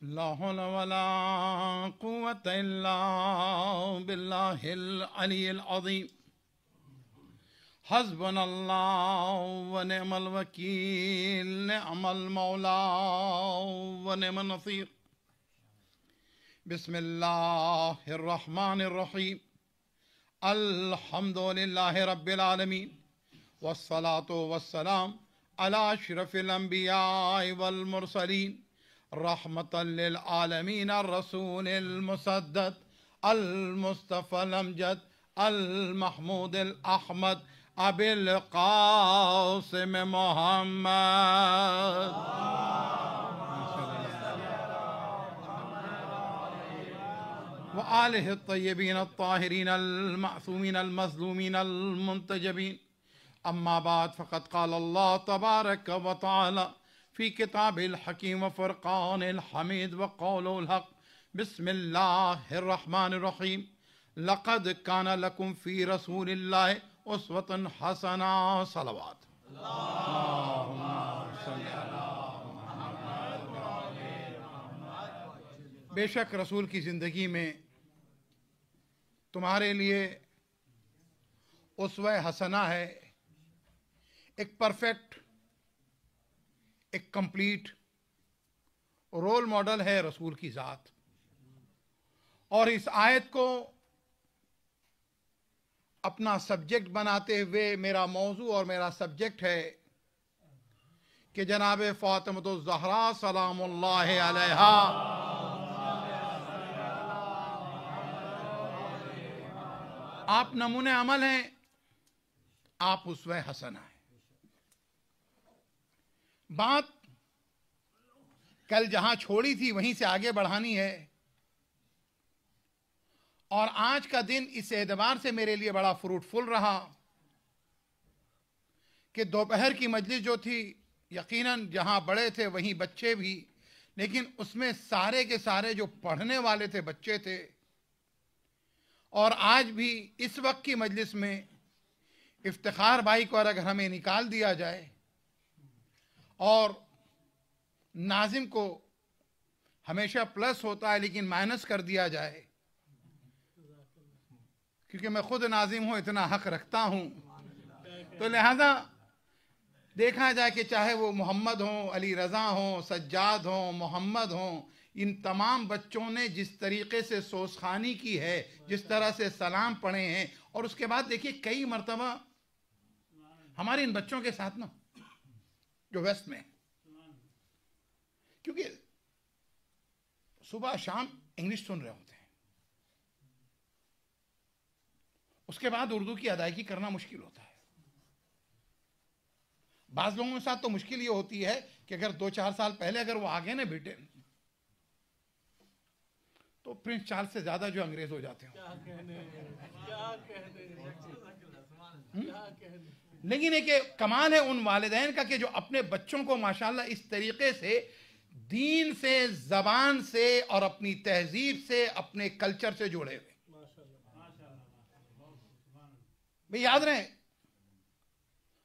ला हौला वला कुव्वता इल्ला बिल्लाहिल अलिय्यिल अज़ीम। हस्बुनल्लाहु व निअमल वकील, निअमल मौला व निअमन नसीर। बिस्मिल्लाहिर रहमानिर रहीम। अल्हम्दुलिल्लाहि रब्बिल आलमीन वस्सलातु वस्सलाम अला अशरफिल अंबिया वल मुरसलीन रहमतल लिल आलमीन रसूलिल मुसद्दद अल मुस्तफ़ल अमजद अल महमूदिल अहमद अबिल कासिम मोहम्मद व आलिहि तय्यबीन अत्ताहिरीन अल मासूमीन अल मज़लूमीन अल मुंतजबीन। अम्मा बाद फ़क़द क़ाल अल्लाह तबारक व तआला फ़ी किताबिल हकीम व फ़ुरक़ानिल हमीद व क़ौलिल हक़। बिस्मिल्लाहिर रहमानिर रहीम। लक़द काना लकुम फ़ी रसूलिल्लाहि उस्वतुन हसना। सलवात। बेशक रसूल की ज़िंदगी में तुम्हारे लिए उस्वा हसना है, एक परफेक्ट, एक कंप्लीट रोल मॉडल है रसूल की ज़ात। और इस आयत को अपना सब्जेक्ट बनाते हुए मेरा मौजू और मेरा सब्जेक्ट है कि जनाब फ़ातिमतुज़ ज़हरा सलामुल्लाहि अलैहा आप नमूने अमल हैं, आप उस्वा हसना है। बात कल जहां छोड़ी थी वहीं से आगे बढ़ानी है। और आज का दिन इस एतबार से मेरे लिए बड़ा फ्रूटफुल रहा कि दोपहर की मजलिस जो थी, यकीनन जहां बड़े थे वहीं बच्चे भी, लेकिन उसमें सारे के सारे जो पढ़ने वाले थे बच्चे थे। और आज भी इस वक्त की मजलिस में इफ्तिखार भाई को अगर हमें निकाल दिया जाए और नाजिम को हमेशा प्लस होता है लेकिन माइनस कर दिया जाए, क्योंकि मैं खुद नाजिम हूं, इतना हक रखता हूं, तो लिहाजा देखा जाए कि चाहे वो मोहम्मद हो, अली रज़ा हो, सज्जाद हो, मोहम्मद हो, इन तमाम बच्चों ने जिस तरीके से सोसखानी की है, जिस तरह से सलाम पढ़े हैं, और उसके बाद देखिए कई मरतबा हमारे इन बच्चों के साथ ना जो वेस्ट में, क्योंकि सुबह शाम इंग्लिश सुन रहे होते हैं, उसके बाद उर्दू की अदायगी करना मुश्किल होता है। बाज लोगों के साथ तो मुश्किल ये होती है कि अगर 2-4 साल पहले अगर वो आ गए ना बेटे, तो प्रिंस चार्ल्स से ज्यादा जो अंग्रेज हो जाते हैं। लेकिन एक कमाल है उन वालिदैन का कि जो अपने बच्चों को माशाल्लाह इस तरीके से दीन से, जबान से और अपनी तहजीब से, अपने कल्चर से जोड़े हुए। भाई याद रहे,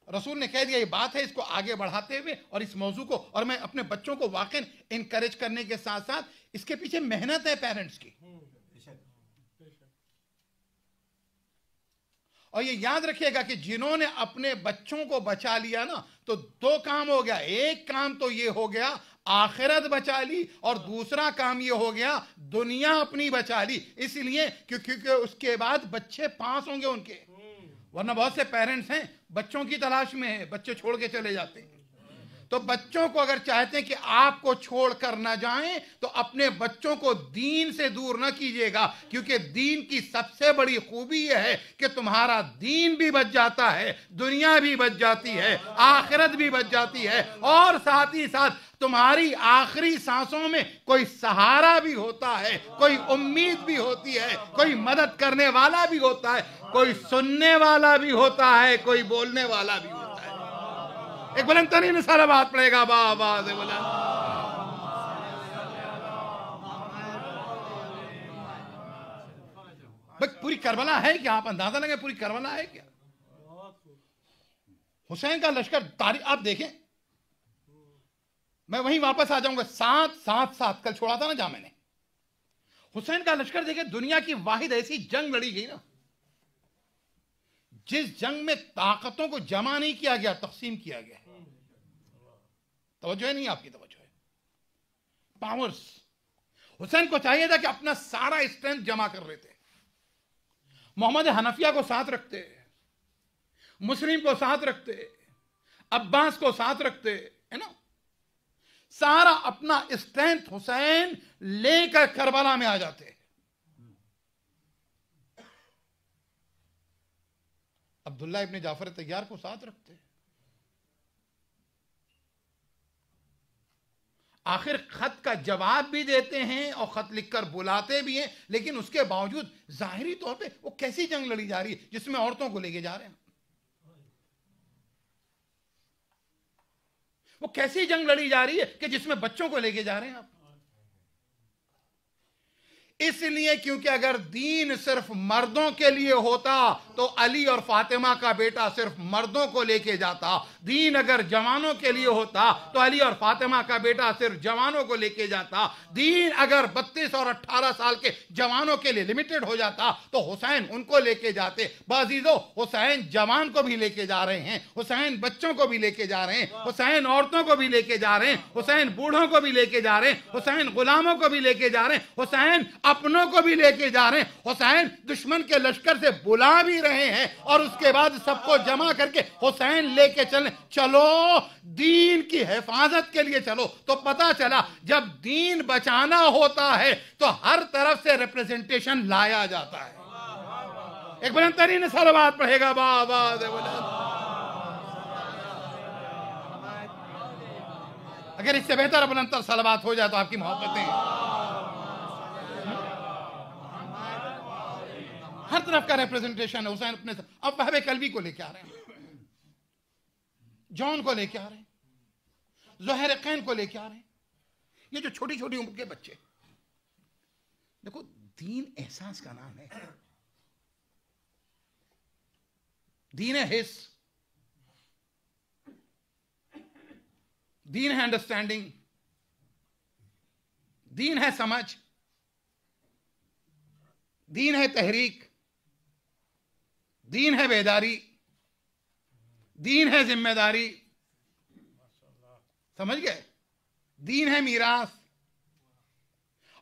रसूल ने कह दिया ये बात है, इसको आगे बढ़ाते हुए और इस मौजू को, और मैं अपने बच्चों को वाकई इनकरेज करने के साथ साथ इसके पीछे मेहनत है पेरेंट्स की। और ये याद रखिएगा कि जिन्होंने अपने बच्चों को बचा लिया ना, तो 2 काम हो गया। एक काम तो ये हो गया आखिरत बचा ली, और दूसरा काम ये हो गया दुनिया अपनी बचा ली। इसलिए क्योंकि उसके बाद बच्चे पास होंगे उनके, वरना बहुत से पेरेंट्स हैं बच्चों की तलाश में है, बच्चे छोड़ के चले जाते हैं। तो बच्चों को अगर चाहते हैं कि आपको छोड़कर ना जाएं, तो अपने बच्चों को दीन से दूर ना कीजिएगा, क्योंकि दीन की सबसे बड़ी खूबी यह है कि तुम्हारा दीन भी बच जाता है, दुनिया भी बच जाती है, आखिरत भी बच जाती है, और साथ ही साथ तुम्हारी आखिरी सांसों में कोई सहारा भी होता है, कोई उम्मीद भी होती है, कोई मदद करने वाला भी होता है, कोई सुनने वाला भी होता है, कोई बोलने वाला भी होता है। एक बुलंद तरीन सारा बात पड़ेगा, बाबा से बुलंद। पूरी करबला है क्या? आप अंदाजा लगे पूरी करबला है क्या? हुसैन का लश्कर तारीख आप देखें, मैं वहीं वापस आ जाऊंगा। 7-7-7 कल छोड़ा था ना जहां मैंने। हुसैन का लश्कर देखे, दुनिया की वाहिद ऐसी जंग लड़ी गई ना जिस जंग में ताकतों को जमा नहीं किया गया, तकसीम किया गया। तवज्जो है नहीं आपकी? तवज्जो है। पावर्स। हुसैन को चाहिए था कि अपना सारा स्ट्रेंथ जमा कर लेते। मोहम्मद हनफिया को साथ रखते, मुस्लिम को साथ रखते, अब्बास को साथ रखते, है ना, सारा अपना स्ट्रेंथ हुसैन लेकर करबला में आ जाते। अब्दुल्ला इब्ने जाफर तैयार को साथ रखते। आखिर खत का जवाब भी देते हैं और खत लिखकर बुलाते भी हैं, लेकिन उसके बावजूद जाहिरी तौर पे वो कैसी जंग लड़ी जा रही है जिसमें औरतों को लेके जा रहे हैं? वो कैसी जंग लड़ी जा रही है कि जिसमें बच्चों को लेके जा रहे हैं आप? इसलिए क्योंकि अगर दीन सिर्फ मर्दों के लिए होता तो अली और फातिमा का बेटा सिर्फ मर्दों को लेके जाता। दीन अगर जवानों के लिए होता तो अली और फातिमा का बेटा सिर्फ जवानों को लेके जाता। दीन अगर 32 और 18 साल के जवानों के लिए लिमिटेड हो जाता तो हुसैन उनको लेके जाते। बाजीजो, हुसैन जवान को भी लेके जा रहे हैं, हुसैन बच्चों को भी लेके जा रहे हैं, हुसैन औरतों को भी लेके जा रहे हैं, हुसैन बूढ़ों को भी लेके जा रहे हैं, हुसैन गुलामों को भी लेके जा रहे हैं, हुसैन अपनों को भी लेके जा रहे हैं, हुसैन दुश्मन के लश्कर से बुला भी रहे हैं और उसके बाद सबको जमा करके हुसैन लेके चलो दीन की हिफाजत के लिए चलो। तो पता चला जब दीन बचाना होता है तो हर तरफ से रिप्रेजेंटेशन लाया जाता है। एक बुलंदतरीन सलवात पढ़ेगा बाबा। अगर इससे बेहतर बुलंदतर सलवात हो जाए तो आपकी मोहब्बतें हर तरफ का रिप्रेजेंटेशन है। हुसैन अपने अब वहबे कल्बी को लेके आ रहे हैं, जॉन को लेके आ रहे हैं, ज़ुहैर कैन को लेके आ रहे हैं। ये जो छोटी छोटी उम्र के बच्चे, देखो दीन एहसास का नाम है, दीन है हिस्स, दीन है अंडरस्टैंडिंग, दीन है समझ, दीन है तहरीक, दीन है बेदारी, दीन है जिम्मेदारी। समझ गए? दीन है मीरास,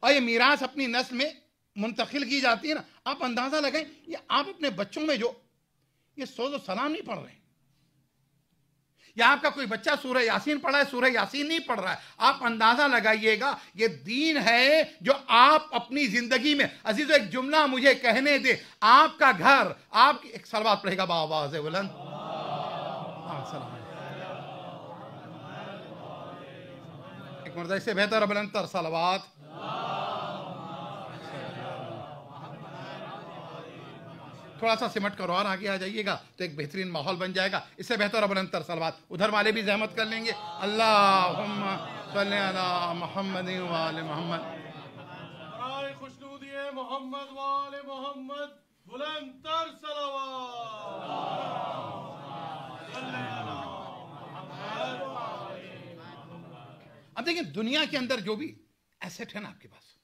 और ये मीरास अपनी नस्ल में मुंतकिल की जाती है ना। आप अंदाजा लगाएं, ये आप अपने बच्चों में जो ये सोज़ो सलाम नहीं पढ़ रहे, या आपका कोई बच्चा सूरह यासीन पढ़ा है, सूरह यासीन नहीं पढ़ रहा है, आप अंदाजा लगाइएगा ये दीन है जो आप अपनी जिंदगी में। अजीजों, एक जुमला मुझे कहने दे, आपका घर, आप एक सलवात पढ़ेगा बाबा से बुलंद, एक मर्द से बेहतर बुलंदतर सलवात। थोड़ा सा सिमट कर और आगे आ जाइएगा तो एक बेहतरीन माहौल बन जाएगा। इससे बेहतर बुलंदतर सलवात उधर वाले भी ज़हमत कर लेंगे। अल्लाहुम्मा सल्ली अला मुहम्मद व आले मुहम्मद। खुशनूदिए मोहम्मद व आले मोहम्मद, बुलंदतर सलवात। अब देखिए, दुनिया के अंदर जो भी एसेट है ना आपके पास,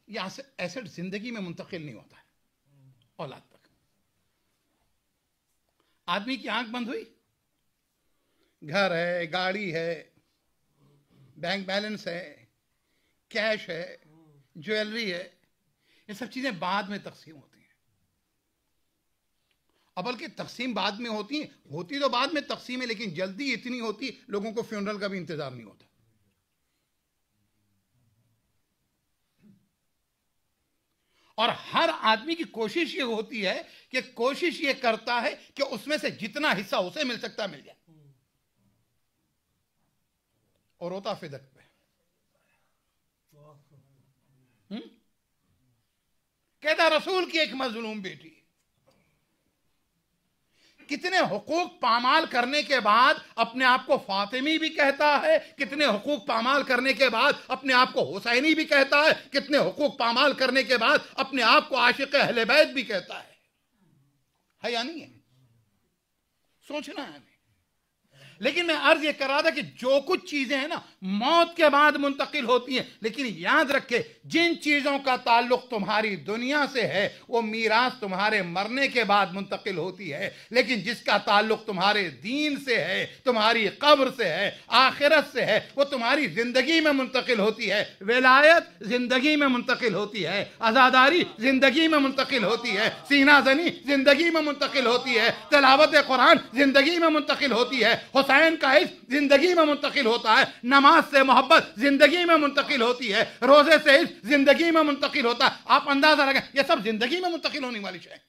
ये एसेट जिंदगी में मुंतकिल नहीं होता है औलाद तक। आदमी की आंख बंद हुई, घर है, गाड़ी है, बैंक बैलेंस है, कैश है, ज्वेलरी है, ये सब चीजें बाद में तकसीम होती हैं। अब बल्कि तकसीम बाद में होती तो बाद में तकसीम है, लेकिन जल्दी इतनी होती लोगों को फ्यूनरल का भी इंतजार नहीं होता। और हर आदमी की कोशिश ये होती है कि कोशिश ये करता है कि उसमें से जितना हिस्सा उसे मिल सकता मिल जाए, और होता फिदक पे। कहता रसूल की एक मजलूम बेटी, कितने हुकूक पामाल करने के बाद अपने आप को फातिमी भी कहता है, कितने हुकूक पामाल करने के बाद अपने आप को हुसैनी भी कहता है, कितने हुकूक पामाल करने के बाद अपने आप को आशिक अहले बैत भी कहता है या नहीं है? सोचना है हमें। लेकिन मैं अर्ज ये कर रहा था कि जो कुछ चीजें हैं ना मौत के बाद मुंतकिल होती हैं, लेकिन याद रखे जिन चीजों का ताल्लुक तुम्हारी दुनिया से है वो मीरास तुम्हारे मरने के बाद मुंतकिल होती है, लेकिन जिसका ताल्लुक तुम्हारे दीन से है, तुम्हारी कब्र से है, आखिरत से है, वो तुम्हारी जिंदगी में मुंतकिल होती है। विलायत जिंदगी में मुंतकिल होती है, आजादारी जिंदगी में मुंतकिल होती है, सीना जनी जिंदगी में मुंतकिल होती है, तिलावत कुरान जिंदगी में मुंतकिल होती है, हुसैन का इश्क जिंदगी में मुंतकिल होता है, नमाज से मोहब्बत जिंदगी में मुंतकिल होती है, रोजे से इश्क जिंदगी में मुंतकिल होता है। आप अंदाजा लगाएं, ये सब जिंदगी में मुंतकिल होने वाली शय।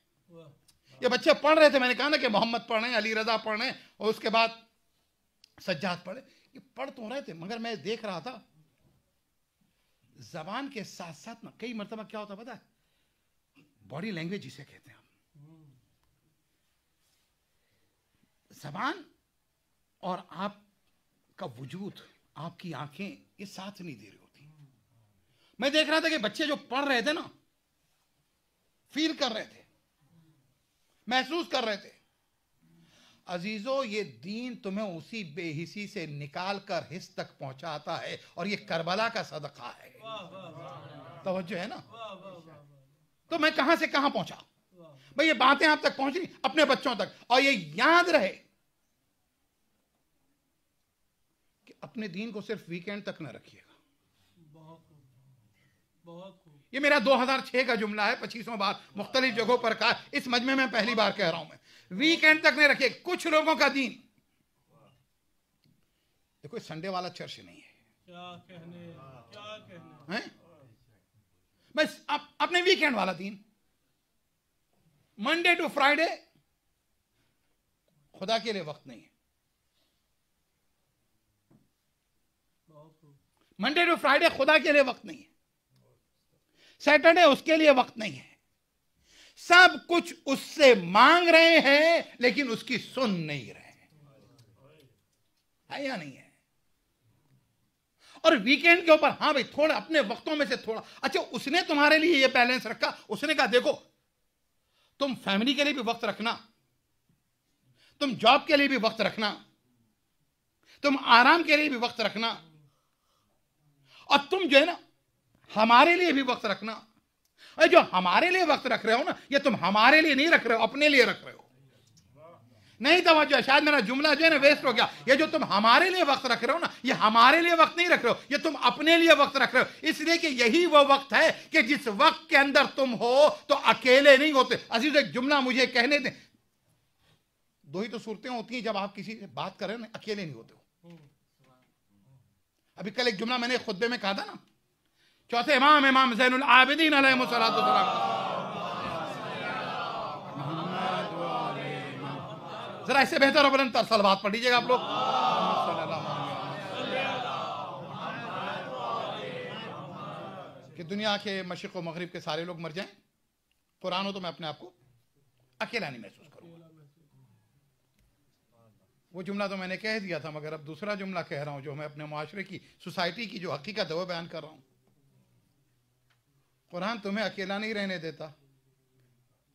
ये बच्चे पढ़ रहे थे, मैंने कहा ना कि मोहम्मद पढ़े, अली रजा पढ़े और उसके बाद सज्जाद पढ़े, ये पढ़ तो रहे थे, मगर मैं देख रहा था जबान के साथ साथ ना कई मरतबा क्या होता पता है, बॉडी लैंग्वेज जिसे कहते हैं, जबान और आपका वजूद, आपकी आंखें ये साथ नहीं दे रही होती। मैं देख रहा था कि बच्चे जो पढ़ रहे थे ना, फील कर रहे थे, महसूस कर रहे थे। अजीजों, ये दीन तुम्हें उसी बेहिसी से निकाल कर हिस्स तक पहुंचाता है और ये करबला का सदका है। तवज्जो है ना? तो मैं कहां से कहां पहुंचा भाई, ये बातें आप तक पहुंची अपने बच्चों तक, और ये याद रहे कि अपने दीन को सिर्फ वीकेंड तक न रखिएगा। बहुत ये मेरा 2006 का जुमला है, 25वां बार मुख्तलिफ जगहों पर कहा, इस मजमे में पहली बार कह रहा हूं मैं, वीकेंड तक नहीं रखिए। कुछ लोगों का दीन देखो संडे वाला चर्च नहीं है, क्या कहने हैं? बस अपने वीकेंड वाला दीन, मंडे टू फ्राइडे खुदा के लिए वक्त नहीं है, मंडे टू फ्राइडे खुदा के लिए वक्त नहीं है, सैटरडे उसके लिए वक्त नहीं है, सब कुछ उससे मांग रहे हैं लेकिन उसकी सुन नहीं रहे है या नहीं है? और वीकेंड के ऊपर हाँ भाई थोड़ा अपने वक्तों में से थोड़ा, अच्छा उसने तुम्हारे लिए ये बैलेंस रखा, उसने कहा देखो तुम फैमिली के लिए भी वक्त रखना, तुम जॉब के लिए भी वक्त रखना, तुम आराम के लिए भी वक्त रखना, और तुम जो है ना हमारे लिए भी वक्त रखना। और जो हमारे लिए वक्त रख रहे हो ना, ये तुम हमारे लिए नहीं रख रहे हो, अपने लिए रख रहे हो। नहीं तवज्जो, शायद मेरा जुमला जो है ना वेस्ट हो गया। ये जो तुम हमारे लिए वक्त रख रहे हो ना, ये हमारे लिए वक्त नहीं रख रहे हो, ये तुम अपने लिए वक्त रख रहे हो, इसलिए कि यही वो वक्त है कि जिस वक्त के अंदर तुम हो तो अकेले नहीं होते। अजीज एक जुमला मुझे कहने दें, दो ही तो सूरतें होती हैं जब आप किसी से बात करें ना, अकेले नहीं होते हो। अभी कल एक जुमला मैंने खुतबे में कहा था ना, चौथे इमाम ज़ैनुल आबिदीन अलैहिस्सलातु वस्सलाम, जरा इससे बेहतर और बुलंद सलवात पढ़ लीजिएगा आप लोग। कि दुनिया के मशरिक़ व मगरिब के सारे लोग मर जाएं, कुरान हो तो मैं अपने आप को अकेला नहीं महसूस करूंगा। वो जुमला तो मैंने कह दिया था, मगर अब दूसरा जुमला कह रहा हूं जो मैं अपने माशरे की, सोसाइटी की जो हकीकत है वो बयान कर रहा हूं। कुरान तुम्हें अकेला नहीं रहने देता।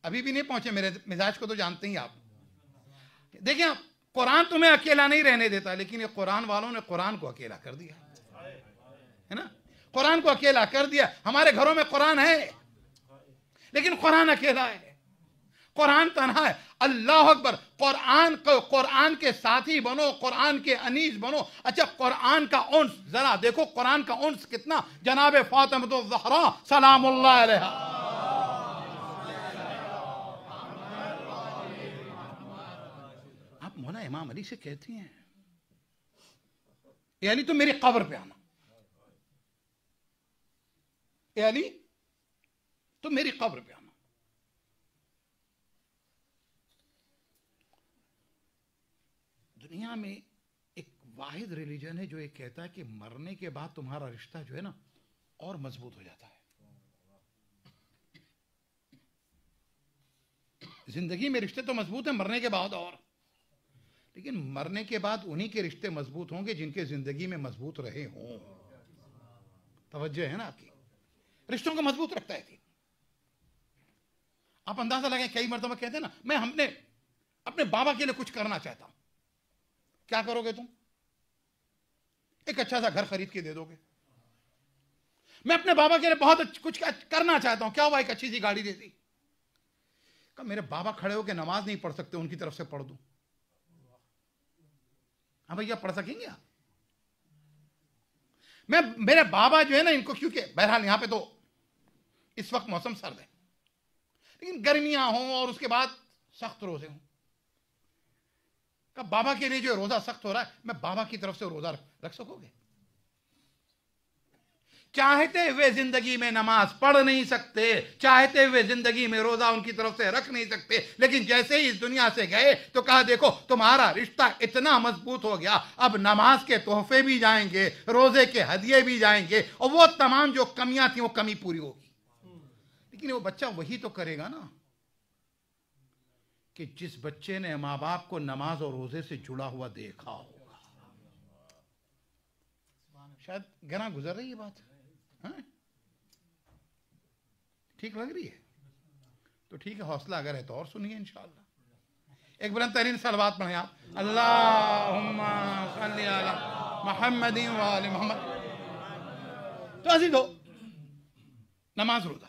अभी भी नहीं पहुंचे मेरे मिजाज को तो जानते ही आप। देखिए कुरान तुम्हें अकेला नहीं रहने देता, लेकिन ये कुरान वालों ने कुरान को अकेला कर दिया है ना, कुरान को अकेला कर दिया। हमारे घरों में कुरान है लेकिन कुरान अकेला है, कुरान तन्हा है। अल्लाह अकबर, कुरान के साथी बनो, कुरान के अनीस बनो। अच्छा कुरान का उन्स जरा देखो, कुरान का उन्स कितना, जनाब फातिमा ज़हरा सलामुल्लाह अलैहा, आप मौला इमाम अली से कहती हैं ए अली तुम मेरी कब्र पे आना, ए अली तुम मेरी कब्र पे आना। दुनिया में एक वाहिद रिलीजन है जो ये कहता है कि मरने के बाद तुम्हारा रिश्ता जो है ना और मजबूत हो जाता है। जिंदगी में रिश्ते तो मजबूत है, मरने के बाद और, लेकिन मरने के बाद उन्हीं के रिश्ते मजबूत होंगे जिनके जिंदगी में मजबूत रहे हों। तवज्जो है ना आपकी? रिश्तों को मजबूत रखता है। आप अंदाजा लगाएं, कई मर्तबा कहते हैं ना मैं अपने बाबा के लिए कुछ करना चाहता हूं, क्या करोगे तुम? एक अच्छा सा घर खरीद के दे दोगे। मैं अपने बाबा के लिए बहुत कुछ करना चाहता हूं, क्या हुआ एक अच्छी सी गाड़ी दे दी। कहा मेरे बाबा खड़े होकर नमाज नहीं पढ़ सकते, उनकी तरफ से पढ़ दूं। हाँ भैया पढ़ सकेंगे आप? मेरे बाबा जो है ना, इनको क्योंकि बहरहाल यहां पे तो इस वक्त मौसम सर्द है, लेकिन गर्मियां हों और उसके बाद सख्त रोजे हों, कब बाबा के लिए जो रोजा सख्त हो रहा है, मैं बाबा की तरफ से रोजा रख सकोगे? चाहते हुए जिंदगी में नमाज पढ़ नहीं सकते, चाहते हुए जिंदगी में रोजा उनकी तरफ से रख नहीं सकते, लेकिन जैसे ही इस दुनिया से गए तो कहा देखो तुम्हारा रिश्ता इतना मजबूत हो गया, अब नमाज के तोहफे भी जाएंगे, रोजे के हदिये भी जाएंगे, और वो तमाम जो कमियां थी वो कमी पूरी होगी। लेकिन वो बच्चा वही तो करेगा ना कि जिस बच्चे ने मां बाप को नमाज और रोजे से जुड़ा हुआ देखा होगा। शायद गना गुजर रही है बात, हाँ? ठीक लग रही है तो ठीक है, हौसला अगर है तो और सुनिए इंशाअल्लाह। एक बुलंद तरीन सलवात पढ़ें आप, अल्लाहुम्मा सल्ली अला मुहम्मदिन व आलि मोहम्मद। तो अजीज़ो, नमाज रोजा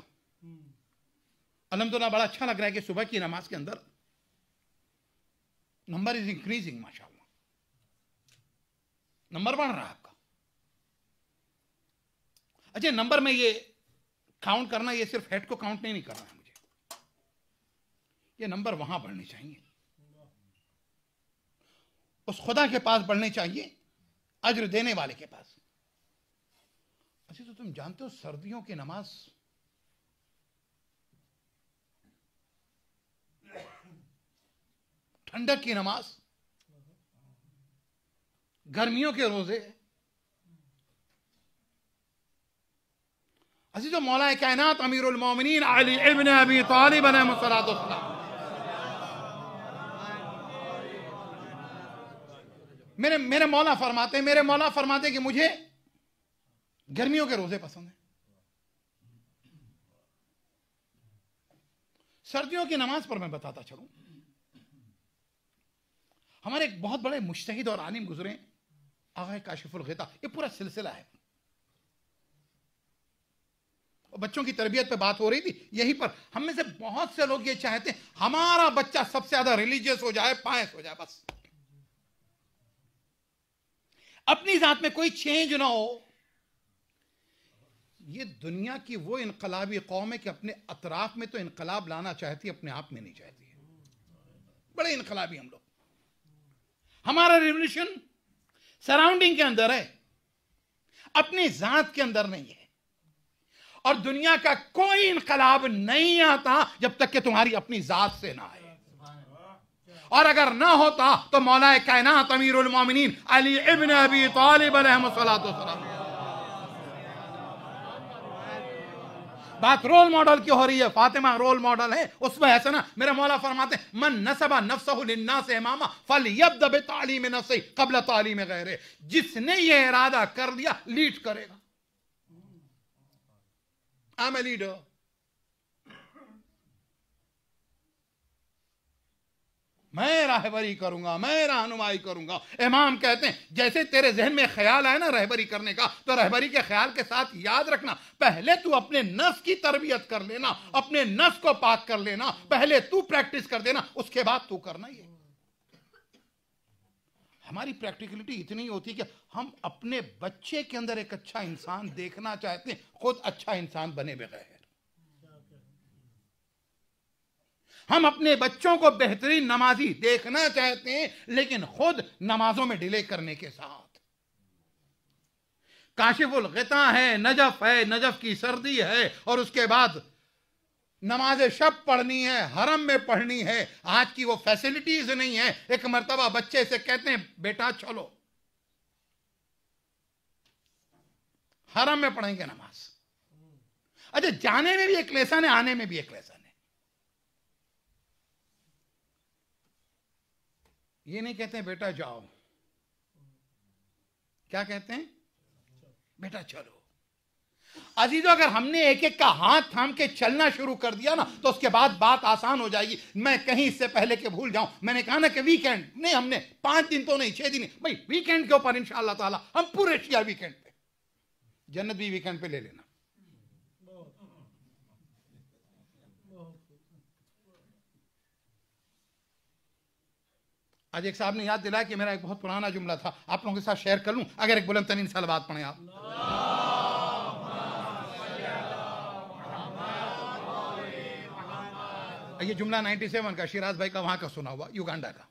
अल्हम्दुलिल्लाह बड़ा अच्छा लग रहा है कि सुबह की नमाज के अंदर नंबर इज इंक्रीजिंग, माशाअल्लाह नंबर बढ़ रहा है आपका। अच्छा, नंबर में ये काउंट करना, ये सिर्फ हेड को काउंट नहीं करना है मुझे, ये नंबर वहां बढ़ने चाहिए, उस खुदा के पास बढ़ने चाहिए, अज्र देने वाले के पास। अच्छा, तो तुम जानते हो सर्दियों की नमाज ठंडक की नमाज, गर्मियों के रोजे, अजीज़ो मौला कायनात अमीरुल मोमिनीन अली इब्न अबी तालिब अलैहिस्सलाम मेरे मौला फरमाते कि मुझे गर्मियों के रोजे पसंद है। सर्दियों की नमाज पर मैं बताता चलूं, हमारे एक बहुत बड़े मुज्तहिद और आलिम गुजरे, आगा काशिफुल गिता, ये पूरा सिलसिला है। और बच्चों की तरबियत पे बात हो रही थी, यहीं पर हम में से बहुत से लोग ये चाहते हैं हमारा बच्चा सबसे ज्यादा रिलीजियस हो जाए, पायस हो जाए, बस अपनी जात में कोई चेंज ना हो। ये दुनिया की वो इनकलाबी कौम है कि अपने अतराफ में तो इनकलाब लाना चाहती है, अपने आप में नहीं चाहती है। बड़े इनकलाबी हम लोग, हमारा रिवॉल्यूशन सराउंडिंग के अंदर है, अपनी जात के अंदर नहीं है। और दुनिया का कोई इनकलाब नहीं आता जब तक कि तुम्हारी अपनी जात से ना आए, और अगर ना होता तो मौला कायनात अमीरुल मोमिनीन अली इब्न अबी तालिब अलैहिस्सलाम, बात रोल मॉडल की हो रही है, फातिमा रोल मॉडल है, उसमें ऐसा ना मेरे मौला फरमाते हैं मन नसबा नफ्सहु लिन्नास इमामा फलयब्दा बितालीम नफ्सी क़ब्ल तालीम गैरे, जिसने ये इरादा कर लिया लीड करेगा। आई एम ए लीडर, मैं रहबरी करूंगा, मैं रहनुमाई करूंगा। इमाम कहते हैं जैसे तेरे जहन में ख्याल आए ना रहबरी करने का, तो रहबरी के ख्याल के साथ याद रखना पहले तू अपने नफ्स की तरबियत कर लेना, अपने नफ्स को पाक कर लेना, पहले तू प्रैक्टिस कर देना, उसके बाद तू करना। ये हमारी प्रैक्टिकलिटी इतनी होती कि हम अपने बच्चे के अंदर एक अच्छा इंसान देखना चाहते हैं, खुद अच्छा इंसान बने बगैर। हम अपने बच्चों को बेहतरीन नमाजी देखना चाहते हैं, लेकिन खुद नमाजों में डिले करने के साथ। काशिफुल गिता है, नजफ है, नजफ की सर्दी है, और उसके बाद नमाज शब पढ़नी है, हरम में पढ़नी है। आज की वो फैसिलिटीज नहीं है। एक मर्तबा बच्चे से कहते हैं बेटा चलो हरम में पढ़ेंगे नमाज। अच्छा, जाने में भी एक लेसन है, आने में भी एक लेसन है। ये नहीं कहते हैं बेटा जाओ, क्या कहते हैं? बेटा चलो। अजीजों, अगर हमने एक एक का हाथ थाम के चलना शुरू कर दिया ना तो उसके बाद बात आसान हो जाएगी। मैं कहीं इससे पहले के भूल जाऊं, मैंने कहा ना कि वीकेंड नहीं, हमने 5 दिन तो नहीं 6 दिन भाई, वीकेंड के ऊपर इंशाअल्लाह ताला हम पूरे शिया वीकेंड पे, जन्नत भी वीकेंड पे ले लेना। आज एक साहब ने याद दिलाया कि मेरा एक बहुत पुराना जुमला था, आप लोगों के साथ शेयर कर लूं। अगर एक बुलंद तरीन सलवात पढ़ें आप। ये जुमला 97 का, शिराज भाई का वहां का सुना हुआ, युगांडा का।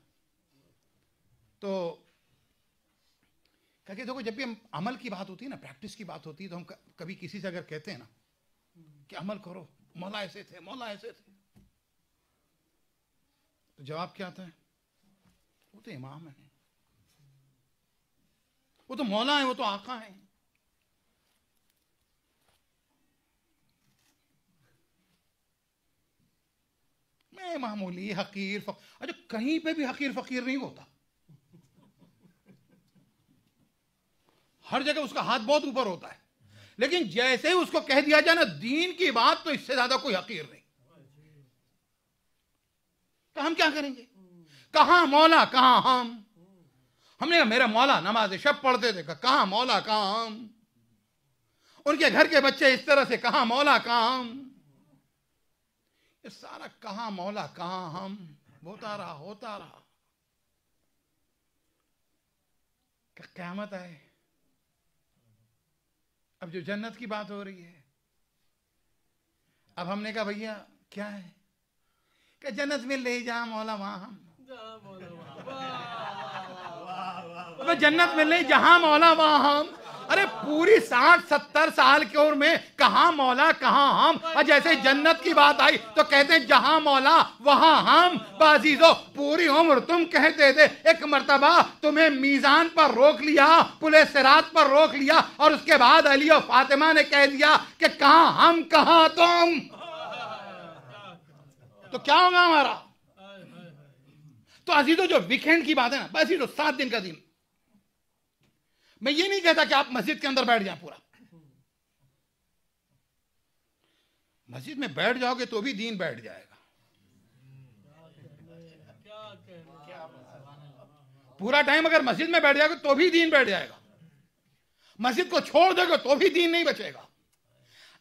तो क्योंकि देखो, जब भी हम अमल की बात होती है ना, प्रैक्टिस की बात होती है, तो हम कभी किसी से अगर कहते हैं ना कि अमल करो, मौला ऐसे थे, मौला ऐसे थे, तो जवाब क्या आता है? वो तो इमाम है, वो तो मौला है, वो तो आका है। मैं मामूली हकीर अच्छा, कहीं पे भी हकीर फकीर नहीं होता, हर जगह उसका हाथ बहुत ऊपर होता है। लेकिन जैसे ही उसको कह दिया जाए ना दीन की बात, तो इससे ज्यादा कोई हकीर नहीं। तो हम क्या करेंगे? कहां मौला कहां हम? हमने कहा मेरा मौला नमाज शब पढ़ते थे, कहां मौला कहां हम? उनके घर के बच्चे इस तरह से, कहां मौला कहां हम? ये सारा कहां मौला कहां हम होता रहा। क़यामत आए, अब जो जन्नत की बात हो रही है, अब हमने कहा भैया क्या है? कि जन्नत में ले जा मौला वहां हम, जन्नत में ले जहां मौला वहां हम। अरे पूरी 60-70 साल की उम्र में कहां मौला कहां हम, और जैसे जन्नत की बात आई तो कहते हैं जहां मौला वहां हम। बाजीजो, पूरी उम्र तुम कहते थे, एक मर्तबा तुम्हें मीजान पर रोक लिया, पुले सिरात पर रोक लिया, और उसके बाद अली और फातिमा ने कह दिया कि कहां हम कहां तुम, तो क्या होगा हमारा? तो अजीजों, जो वीकेंड की बात है ना, बस ये जो 7 दिन का दिन, मैं ये नहीं कहता कि आप मस्जिद के अंदर बैठ जाएं पूरा। मस्जिद में बैठ जाओगे तो भी दीन बैठ जाएगा, पूरा टाइम अगर मस्जिद में बैठ जाओगे तो भी दीन बैठ जाएगा। मस्जिद को छोड़ दोगे तो भी दीन नहीं बचेगा।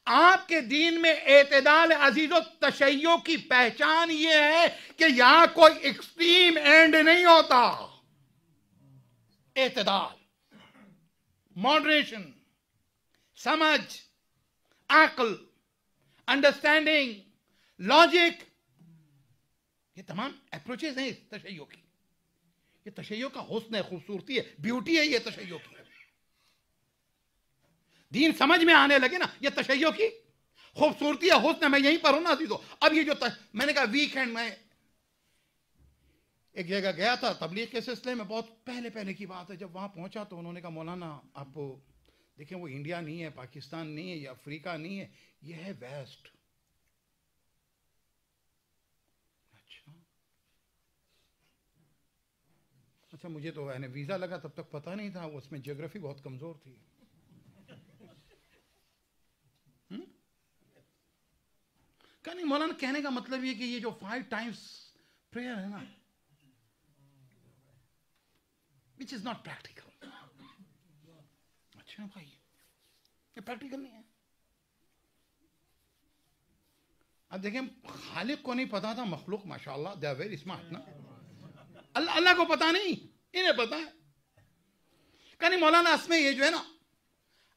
आपके दीन में एतदाल अजीजों, तशय्यो की पहचान यह है कि यहां कोई एक्सट्रीम एंड नहीं होता। एतदाल, मॉडरेशन, समझ, अक्ल, अंडरस्टैंडिंग, लॉजिक, ये तमाम अप्रोचेस हैं इस तशय्यो की। ये तशय्यो का हुस्न है, खूबसूरती है, ब्यूटी है ये तशय्यो की। दीन समझ में आने लगे ना, ये तशय्यो की खूबसूरती है, हुस्न है। मैं यहीं पर हूं ना दीदो। अब ये जो मैंने कहा वीकेंड में एक जगह गया था तबलीग के सिलसिले में, बहुत पहले की बात है। जब वहां पहुंचा तो उन्होंने कहा मौलाना आप देखें, वो इंडिया नहीं है, पाकिस्तान नहीं है, ये अफ्रीका नहीं है, ये है वेस्ट। अच्छा, मुझे तो वीजा लगा तब तक पता नहीं था, उसमें ज्योग्राफी बहुत कमजोर थी। क्या नहीं मौलाना, कहने का मतलब ये कि ये जो 5 टाइम्स प्रेयर है ना, विच इज नॉट प्रैक्टिकल। अच्छा भाई, ये प्रैक्टिकल नहीं है। अब देखें, खालिक को नहीं पता था, मखलूक माशाअल्लाह दे आर वेरी स्मार्ट ना। अल्लाह को पता नहीं, इन्हें पता है। कहने मौलाना इसमें ये जो है ना,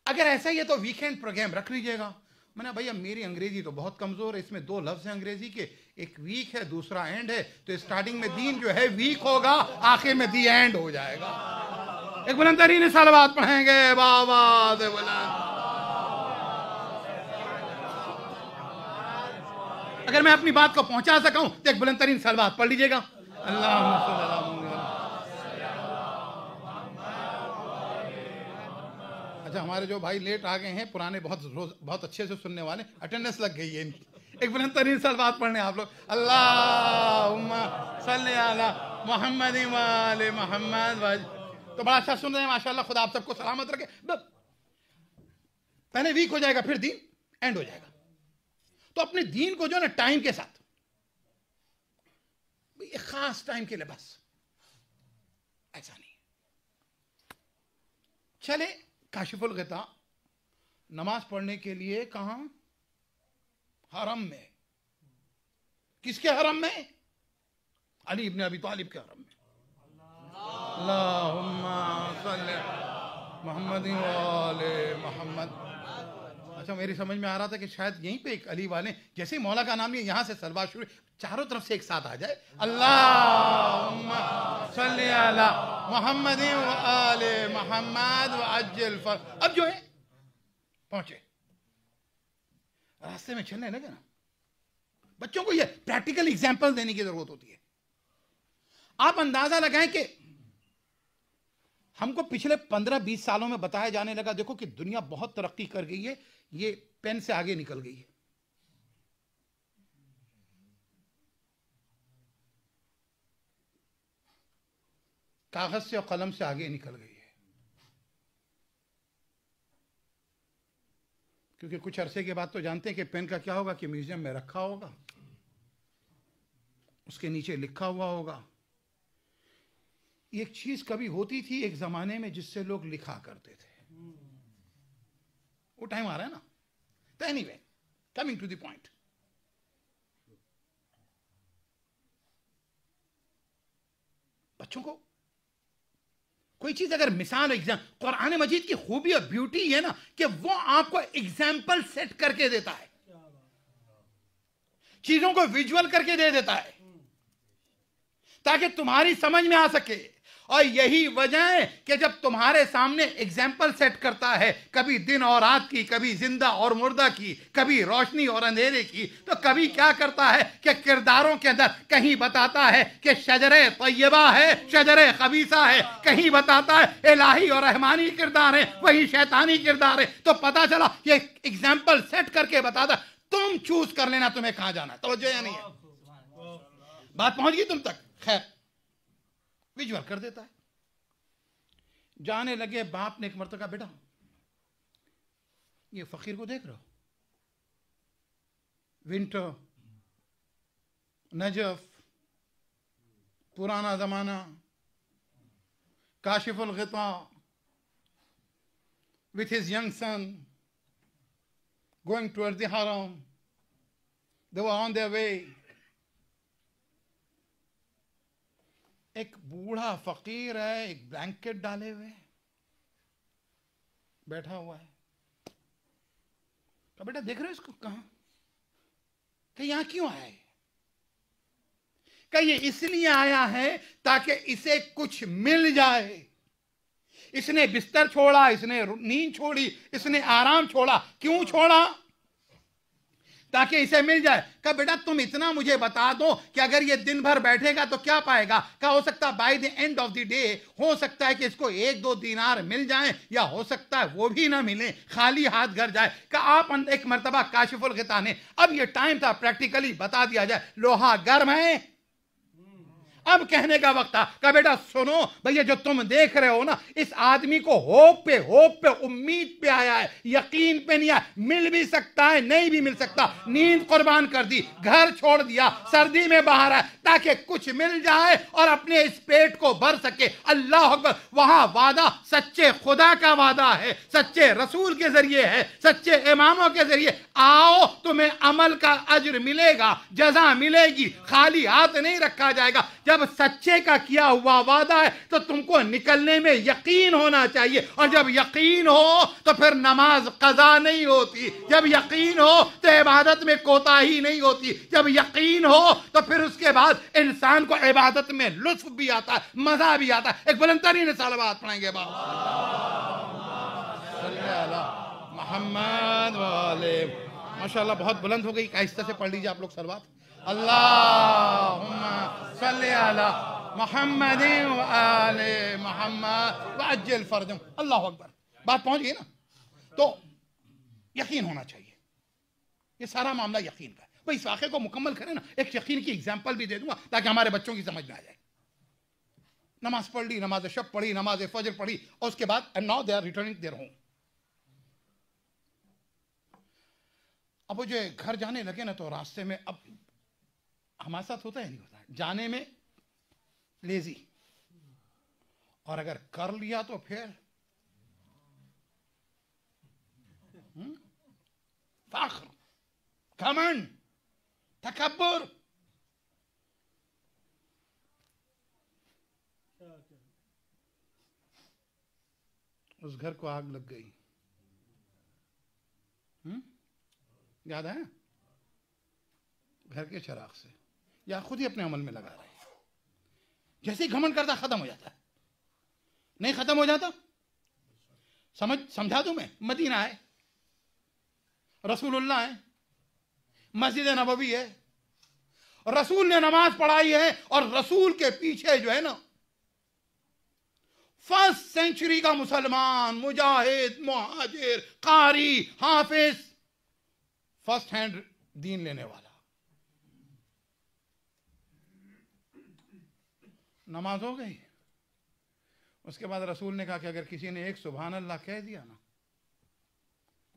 अगर ऐसा ही है तो वीकेंड प्रोग्राम रख लीजिएगा। मैंने भैया मेरी अंग्रेजी तो बहुत कमजोर है, इसमें 2 लफ्ज हैं अंग्रेजी के, एक वीक है दूसरा एंड है, तो स्टार्टिंग में दीन जो है वीक होगा, आखिर में दी एंड हो जाएगा। एक बुलंद तरीन सलवात पढ़ेंगे, बाबा दे बुलंद। अगर मैं अपनी बात को पहुंचा सका हूं तो एक बुलंद तरीन सलवात पढ़ लीजिएगा। अल्लाह। अच्छा, हमारे जो भाई लेट आ गए हैं, पुराने बहुत अच्छे से सुनने वाले, अटेंडेंस लग गई है इनकी। एक बुलंद तरीन सलवात पढ़ने आप लोग। अल्लाहुम्मा सल्ली अला मुहम्मद व आले मुहम्मद। तो बड़ा अच्छा सुन रहे हैं माशाल्लाह, खुदा आप सबको सलामत रखे। पहले वीक हो जाएगा, फिर दीन एंड हो जाएगा। तो अपने दीन को जो ना टाइम के साथ, एक खास टाइम के लिए बस, ऐसा नहीं। चले काशिफुल गिता नमाज पढ़ने के लिए कहां? हरम में। किसके हरम में? अली इब्न अबी तालिब के हरम में। अल्लाहुम्मा सल्ली मोहम्मद व आले मोहम्मद। अच्छा, मेरी समझ में आ रहा था कि शायद यहीं पे एक अली वाले, जैसे ही मौला का नाम लिया यहां से सलवा शुरू, चारों तरफ से एक साथ आ जाए, अल्लाहुम्मा सल्ली अला मोहम्मद व आले मोहम्मद व अज्जिल फर। अब जो है पहुंचे, रास्ते में चलने लगे ना, बच्चों को ये प्रैक्टिकल एग्जांपल देने की जरूरत होती है। आप अंदाजा लगाएं कि हमको पिछले 15-20 सालों में बताया जाने लगा, देखो कि दुनिया बहुत तरक्की कर गई है, ये पेन से आगे निकल गई है। कागज से और कलम से आगे निकल गई है। क्योंकि कुछ अरसे के बाद तो जानते हैं कि पेन का क्या होगा कि म्यूजियम में रखा होगा, उसके नीचे लिखा हुआ होगा। एक चीज कभी होती थी एक जमाने में जिससे लोग लिखा करते थे, वो टाइम आ रहा है ना। तो anyway, coming to the point, बच्चों को कोई चीज अगर मिसाल एग्जाम, कुरान मजीद की खूबी और ब्यूटी है ना कि वो आपको एग्जाम्पल सेट करके देता है, चीजों को विजुअल करके दे देता है ताकि तुम्हारी समझ में आ सके। और यही वजह है कि जब तुम्हारे सामने एग्जाम्पल सेट करता है, कभी दिन और रात की, कभी जिंदा और मुर्दा की, कभी रोशनी और अंधेरे की, तो कभी क्या करता है कि किरदारों के अंदर कहीं बताता है कि शजरे तय्यबा है, शजरे खबीसा है, कहीं बताता है इलाही और रहमानी किरदार है, वही शैतानी किरदार है। तो पता चला ये एग्जाम्पल सेट करके बताता, तुम चूज कर लेना तुम्हें कहां जाना। तवज्जो या नहीं है? बात पहुंच गई तुम तक? खैर, विजुअल कर देता है। जाने लगे, बाप ने एक मर्तबा कहा, बेटा ये फकीर को देख रहे हो, विंटर, नजफ, पुराना जमाना, Kashiful Gita with his young son going towards the haram. They were on their way. एक बूढ़ा फकीर है, एक ब्लैंकेट डाले हुए बैठा हुआ है। कहा बेटा देख रहे हो इसको? कहां? कि यहां क्यों आया है? कि ये इसलिए आया है ताकि इसे कुछ मिल जाए। इसने बिस्तर छोड़ा, इसने नींद छोड़ी, इसने आराम छोड़ा। क्यों छोड़ा? ताकि इसे मिल जाए। कहा बेटा तुम इतना मुझे बता दो कि अगर ये दिन भर बैठेगा तो क्या पाएगा? कहा हो सकता है by the end of the day हो सकता है कि इसको 1-2 दीनार मिल जाए, या हो सकता है वो भी ना मिले, खाली हाथ घर जाए। कहा आप एक मर्तबा काशिफुल गिता ने, अब ये टाइम था प्रैक्टिकली बता दिया जाए, लोहा गर्म है, अब कहने का वक्त था। कहा बेटा सुनो भैया, जो तुम देख रहे हो ना, इस आदमी को होप पे उम्मीद पे आया है, यकीन पे नहीं आया। मिल भी सकता है, नहीं भी मिल सकता। नींद कुर्बान कर दी, घर छोड़ दिया, सर्दी में बाहर आया ताकि कुछ मिल जाए और अपने इस पेट को भर सके। अल्लाह अकबर। वहां वादा सच्चे खुदा का वादा है, सच्चे रसूल के जरिए है, सच्चे इमामों के जरिए। आओ तुम्हें अमल का अज्र मिलेगा, जजा मिलेगी, खाली हाथ नहीं रखा जाएगा। जब सच्चे का किया हुआ वादा है तो तुमको निकलने में यकीन होना चाहिए, और जब यकीन हो तो फिर नमाज कज़ा नहीं होती, जब यकीन हो तो इबादत में कोताही नहीं होती, जब यकीन हो तो फिर उसके बाद इंसान को इबादत में लुत्फ भी आता है, मजा भी आता है। एक बुलंदतरीन सलावत पढ़ेंगे मोहम्मद वाले। माशाल्लाह बहुत बुलंद हो गई, आहिस्ता से पढ़ लीजिए आप लोग सलावत। अल्लाहुम्मा सल्ली अला मुहम्मद व आले मुहम्मद वअज्जिल फरजहम। अल्लाहु अकबर। बात पहुंच गई ना? तो यकीन होना चाहिए, ये सारा मामला यकीन का है। भाई इस वाक़े को मुकम्मल करें ना, एक यकीन की एग्जाम्पल भी दे दूंगा ताकि हमारे बच्चों की समझ में आ जाए। नमाज पढ़ ली, नमाज शब पढ़ी, नमाज फजर पढ़ी, और उसके बाद and now they are returning their home. अब वो जो घर जाने लगे ना, तो रास्ते में, अब हमारे साथ होता है नहीं होता, जाने में लेजी, और अगर कर लिया तो फिर फख्र, घमंड, तकब्बुर। उस घर को आग लग गई। याद है? घर के चिराग से, या खुद ही अपने अमल में लगा रहे। जैसे ही घमंड करता खत्म हो जाता है। नहीं खत्म हो जाता? समझा दूं मैं? मदीना है, रसूलुल्लाह है, मस्जिद नबवी है, रसूल ने नमाज पढ़ाई है, और रसूल के पीछे जो है ना, फर्स्ट सेंचुरी का मुसलमान, मुजाहिद, मुहाजिर, कारी, हाफिज, फर्स्ट हैंड दीन लेने वाला, नमाज हो गई। उसके बाद रसूल ने कहा कि अगर किसी ने एक सुभान अल्लाह कह दिया ना,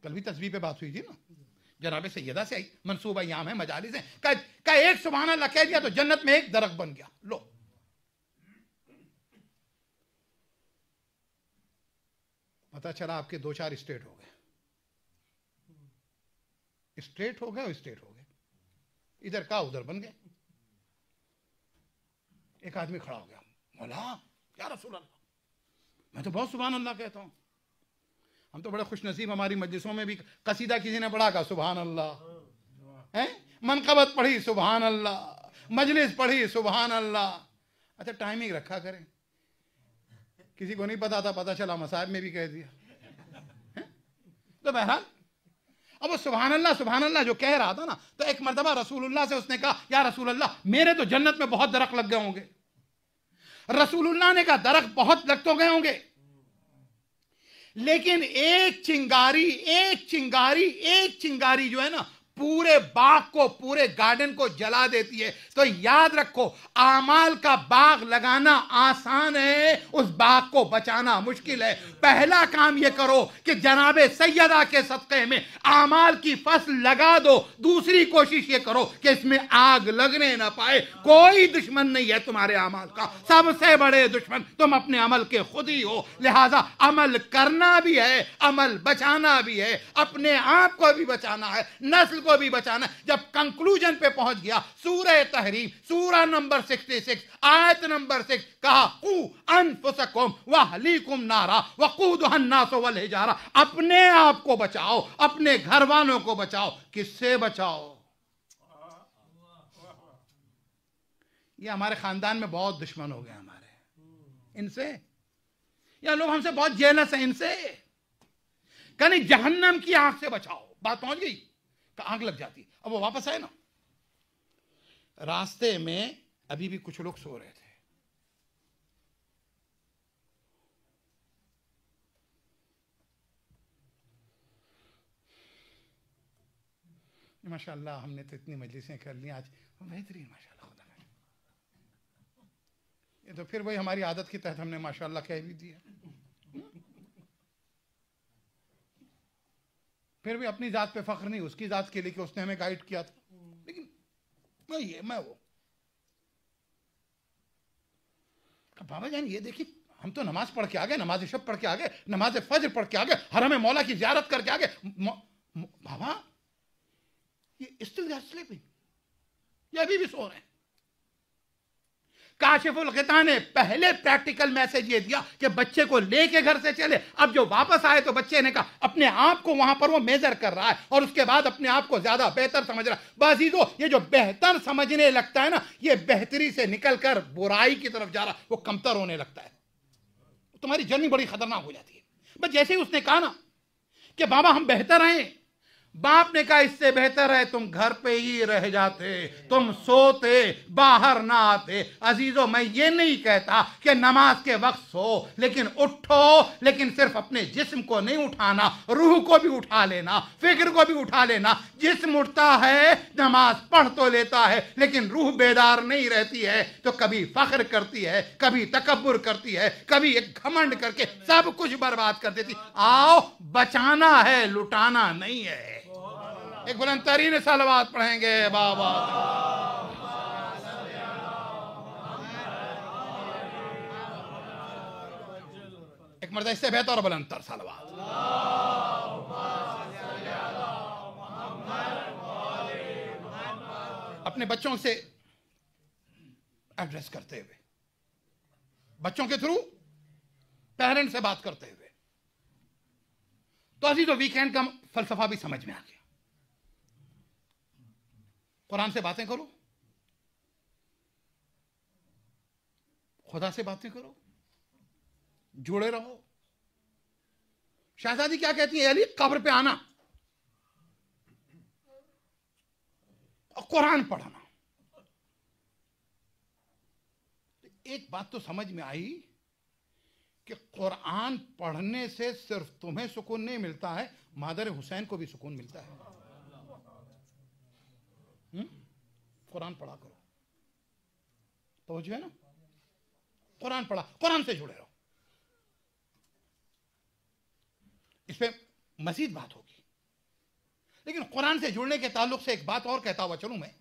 कल भी तस्बीह पे बात हुई थी ना, जनाब सैयदा से आई, मंसूबा याम है, मजालिस है, का एक सुभान अल्लाह कह दिया तो जन्नत में एक दरख्त बन गया। लो, पता चला आपके 2-4 स्टेट हो गए, स्टेट हो गए और स्टेट हो गए, इधर का उधर बन गए। एक आदमी खड़ा हो गया, मौला या रसूल अल्लाह, मैं तो बहुत सुभान अल्लाह कहता हूं। हम तो बड़े खुश नसीब, हमारी मजलिसों में भी कसीदा किसी ने पढ़ा का सुभान अल्लाह है, मनकबत पढ़ी सुभान अल्लाह, मजलिस पढ़ी सुभान अल्लाह। अच्छा, टाइमिंग रखा करें, किसी को नहीं पता था, पता चला मसाहब में भी कह दिया है? तो बहरहाल अब वो सुभान अल्लाह जो कह रहा था ना, तो एक मर्तबा रसूलुल्लाह से उसने कहा, या रसूलुल्लाह, मेरे तो जन्नत में बहुत दरख्त लग गए होंगे। रसूलुल्लाह ने कहा, दरख्त बहुत लग तो गए होंगे, लेकिन एक चिंगारी जो है ना, पूरे बाग को, पूरे गार्डन को जला देती है। तो याद रखो, आमाल का बाग लगाना आसान है, उस बाग को बचाना मुश्किल है। पहला काम यह करो कि जनाबे सैयदा के सदक़े में आमाल की फसल लगा दो। दूसरी कोशिश ये करो कि इसमें आग लगने ना पाए। कोई दुश्मन नहीं है तुम्हारे अमाल का, सबसे बड़े दुश्मन तुम अपने अमल के खुद ही हो। लिहाजा अमल करना भी है, अमल बचाना भी है, अपने आप को भी बचाना है, नस्ल को भी बचाना। जब कंक्लूजन पे पहुंच गया, सूरह तहरीम, सूरह नंबर 66, आयत नंबर 6, कहा क़ू अनफुसकुम व अहलीकुम नारा वक़ूदुहा अन्नास वल हिजारा। अपने आप को बचाओ, अपने घर वालों को बचाओ। किससे बचाओ? ये हमारे खानदान में बहुत दुश्मन हो गए हमारे, इनसे। या लोग हमसे बहुत जेलस हैं इनसे। कहीं जहन्नम की आग से बचाओ। बात पहुंच गई, आग लग जाती। अब वो वापस आए ना, रास्ते में अभी भी कुछ लोग सो रहे थे। माशाअल्लाह हमने तो इतनी मजलिसें कर ली आज, बेहतरीन माशाअल्लाह। खुदा का ये तो फिर वही हमारी आदत के तहत हमने माशाअल्लाह कह भी दिया। फिर भी अपनी जात पे फख्र नहीं, उसकी जात के लिए कि उसने हमें गाइड किया था। लेकिन मैं वो बाबा जान, ये देखिए, हम तो नमाज पढ़ के आ गए, नमाज शब पढ़ के आ गए, नमाज फजर पढ़ के आ गए, हरम मौला की ज़ियारत करके आ गए। बाबा ये स्टिल स्लीपिंग, ये अभी भी सो रहे हैं। काशिफुल ग़िता ने पहले प्रैक्टिकल मैसेज ये दिया कि बच्चे को लेके घर से चले। अब जो वापस आए तो बच्चे ने कहा अपने आप को वहां पर वो मेजर कर रहा है और उसके बाद अपने आप को ज्यादा बेहतर समझ रहा है। बाज़ीज़ो, ये जो बेहतर समझने लगता है ना, ये बेहतरी से निकलकर बुराई की तरफ जा रहा, वो कमतर होने लगता है। तुम्हारी जर्नी बड़ी खतरनाक हो जाती है। बस जैसे ही उसने कहा ना कि बाबा हम बेहतर हैं, बाप ने कहा इससे बेहतर है तुम घर पे ही रह जाते, तुम सोते, बाहर ना आते। अजीजों, मैं ये नहीं कहता कि नमाज के वक्त सो, लेकिन उठो, लेकिन सिर्फ अपने जिस्म को नहीं उठाना, रूह को भी उठा लेना, फिक्र को भी उठा लेना। जिस्म उठता है, नमाज पढ़ तो लेता है, लेकिन रूह बेदार नहीं रहती है, तो कभी फख्र करती है, कभी तकब्बुर करती है, कभी एक घमंड करके सब कुछ बर्बाद कर देती। आओ, बचाना है, लुटाना नहीं है। एक बुलंद तरीन सलवात पढ़ेंगे बाबा। एक मर्द इससे बेहतर और बुलंद तर सलवात। अपने बच्चों से एड्रेस करते हुए, बच्चों के थ्रू पेरेंट्स से बात करते हुए, तो अभी तो वीकेंड का फलसफा भी समझ में आ गया। कुरान से बातें करो, खुदा से बातें करो, जुड़े रहो। शहजादी क्या कहती है? अली कब्र पे आना और कुरान पढ़ना। एक बात तो समझ में आई कि कुरान पढ़ने से सिर्फ तुम्हें सुकून नहीं मिलता है, मादर हुसैन को भी सुकून मिलता है। कुरान पढ़ा करो, तो जो है ना, कुरान पढ़ा, कुरान से जुड़े रहो। इस पे मजीद बात होगी, लेकिन कुरान से जुड़ने के ताल्लुक से एक बात और कहता हुआ चलूं मैं।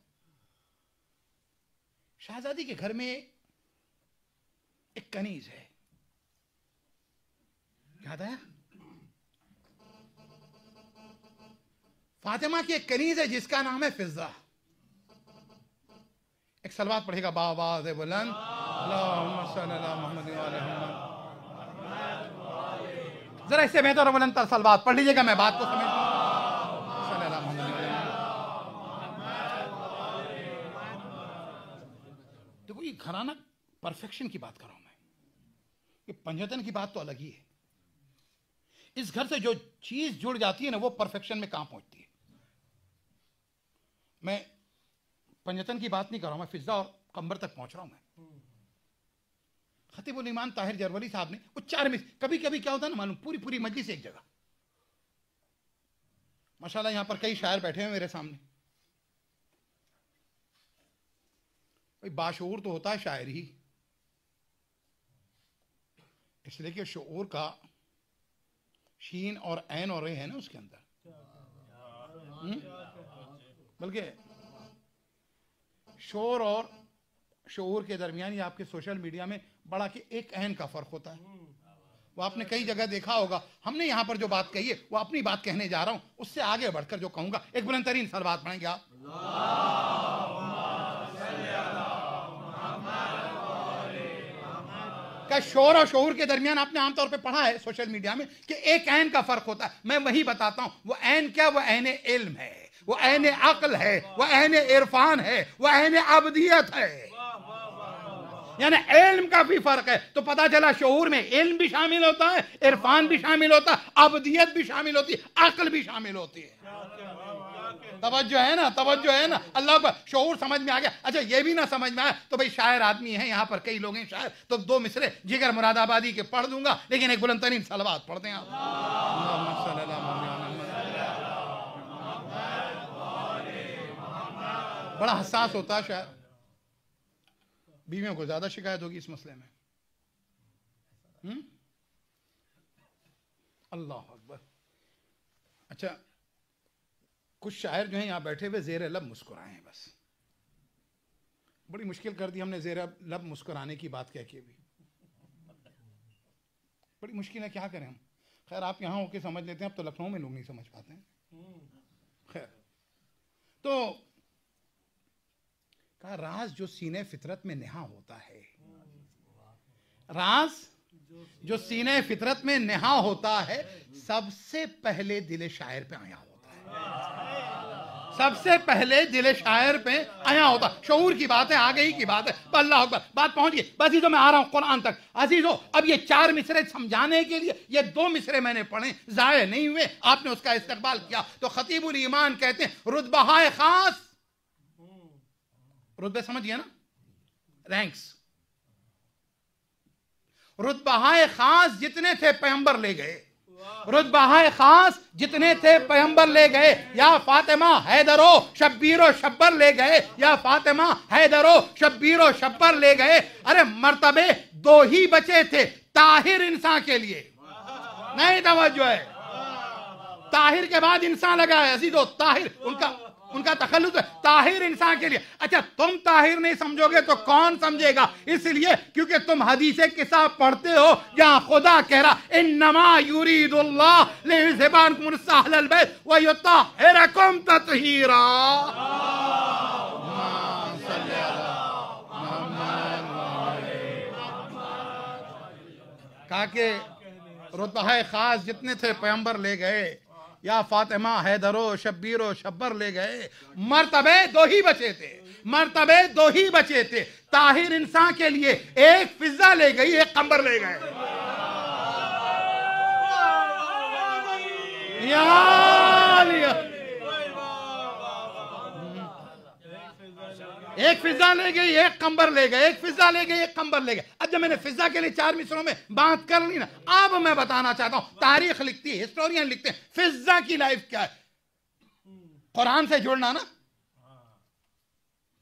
शहजादी के घर में एक कनीज है, याद आया? फातिमा की एक कनीज है जिसका नाम है फिजा। एक सलवात पढ़ेगा बाबा दे बुलंद, अल्लाहुम्मा सल्ली अला मुहम्मद व आले मुहम्मद। जरा इससे बेहतर बुलंद तर सलवात पढ़ लीजिएगा, मैं बात को समझ। देखो ये घराना परफेक्शन की बात कर रहा हूं मैं, ये पंजतन की बात तो अलग ही है। इस घर से जो चीज जुड़ जाती है ना, वो परफेक्शन में कहां पहुंचती है। मैं पंजतन की बात नहीं कर रहा हूं, मैं फिजा और कंबर तक पहुंच रहा हूं मैं। खतीबुल ईमान ताहिर जरवली साहब ने वो चार मिस, कभी कभी क्या होता है ना मालूम, पूरी पूरी मजलिस एक जगह। माशाल्लाह यहां पर कई शायर बैठे हैं मेरे सामने। भाई बाशऊर तो होता है शायर ही, इसलिए कि शऊर का शीन और ऐन और रे है ना उसके अंदर। बल्कि शोर और शऊर के दरमियान ये आपके सोशल मीडिया में बड़ा कि एक ऐन का फर्क होता है। वो आपने कई जगह देखा होगा। हमने यहां पर जो बात कही है वो अपनी बात कहने जा रहा हूं, उससे आगे बढ़कर जो कहूंगा, एक बुलंद तरीन सलवात पढ़ेंगे आप। का शोर और शऊर के दरमियान आपने आमतौर पे पढ़ा है सोशल मीडिया में कि एक ऐन का फर्क होता है। मैं वही बताता हूं, वो ऐन क्या? वो ऐन इल्म है, वो ऐन अक्ल है, वो ऐन इरफान है, वो ऐन अबदियत है। यानी इल्म का भी फर्क है। तो पता चला शऊर में इल्म भी शामिल होता है, इरफान भी शामिल होता है, अबदियत भी शामिल होती है, अक्ल भी शामिल होती है। तवज्जो है ना, तवज्जो है ना। अल्लाह का शऊर समझ में आ गया। अच्छा ये भी ना समझ में आया तो भाई शायर आदमी है, यहाँ पर कई लोग हैं शायर, तो दो मिसरे जिगर मुरादाबादी के पढ़ दूंगा, लेकिन एक बुलंद तरीन सलवात पढ़ते हैं आप। बड़ा हसास होता है शायर, बीवियों को ज्यादा शिकायत होगी इस मसले में। अल्लाह अकबर। अच्छा कुछ शायर जो हैं यहां बैठे हुए जेर लब मुस्कुराए हैं, बस बड़ी मुश्किल कर दी हमने जेर लब मुस्कुराने की बात कह के भी, बड़ी मुश्किल है, क्या करें हम। खैर आप यहां होके समझ लेते हैं, अब तो लखनऊ में लोग नहीं समझ पाते हैं। खैर तो कहा राज जो सीने फितरत में नेहा होता है, राज जो सीने फितरत में नेहा होता है, सबसे पहले दिल शायर पे आया होता है, सबसे पहले दिल शायर पे आया होता। शऊर की बात है, आगे ही की बात है। अल्लाह अकबर, बात पहुंच गई। बस ये तो मैं आ रहा हूं कुरान तक। अजीजों अब ये चार मिसरे समझाने के लिए ये दो मिसरे मैंने पढ़े, जाये नहीं हुए, आपने उसका इस्तकबाल किया। तो खतीबुल ईमान कहते हैं रुतबा खास, रुतबे समझिए ना, रैंक्स, रुतबा खास जितने थे पैगंबर ले गए, रुतबा खास जितने थे पैगंबर ले गए। या फातिमा हैदरो शब्बीरो शब्बर ले गए, या फातिमा हैदरो शब्बीरो शब्बर ले गए। अरे मर्तबे दो ही बचे थे ताहिर इंसान के लिए, नहीं तवज्जो है, ताहिर के बाद इंसान लगा है अजीजो, ताहिर उनका तखल्लुस है ताहिर इंसान के लिए। अच्छा, तुम ताहिर नहीं समझोगे तो कौन समझेगा? इसलिए क्योंकि तुम हदीसे किताब पढ़ते हो जहां खुदा कह रहा इन्नमा युरीदुल्लाह लियुज़हिबानकुम अहलल बैत व युतहिरकुम तत्हीरा। कहा कि रुतबा खास जितने थे पैगंबर ले गए, या फातिमा हैदरो शब्बीरो शब्बर ले गए, मर्तबे दो ही बचे थे, मर्तबे दो ही बचे थे। ताहिर इंसान के लिए एक फिजा ले गई, एक कंबर ले गए। एक फिजा ले गई, एक कंबर ले गए, एक फिजा ले गई, एक कंबर ले गए। अब जब मैंने फिजा के लिए 4 मिसरों में बात कर ली ना, अब मैं बताना चाहता हूं, तारीख लिखती है, हिस्टोरियन लिखते हैं फिजा की लाइफ क्या है। कुरान से जुड़ना ना,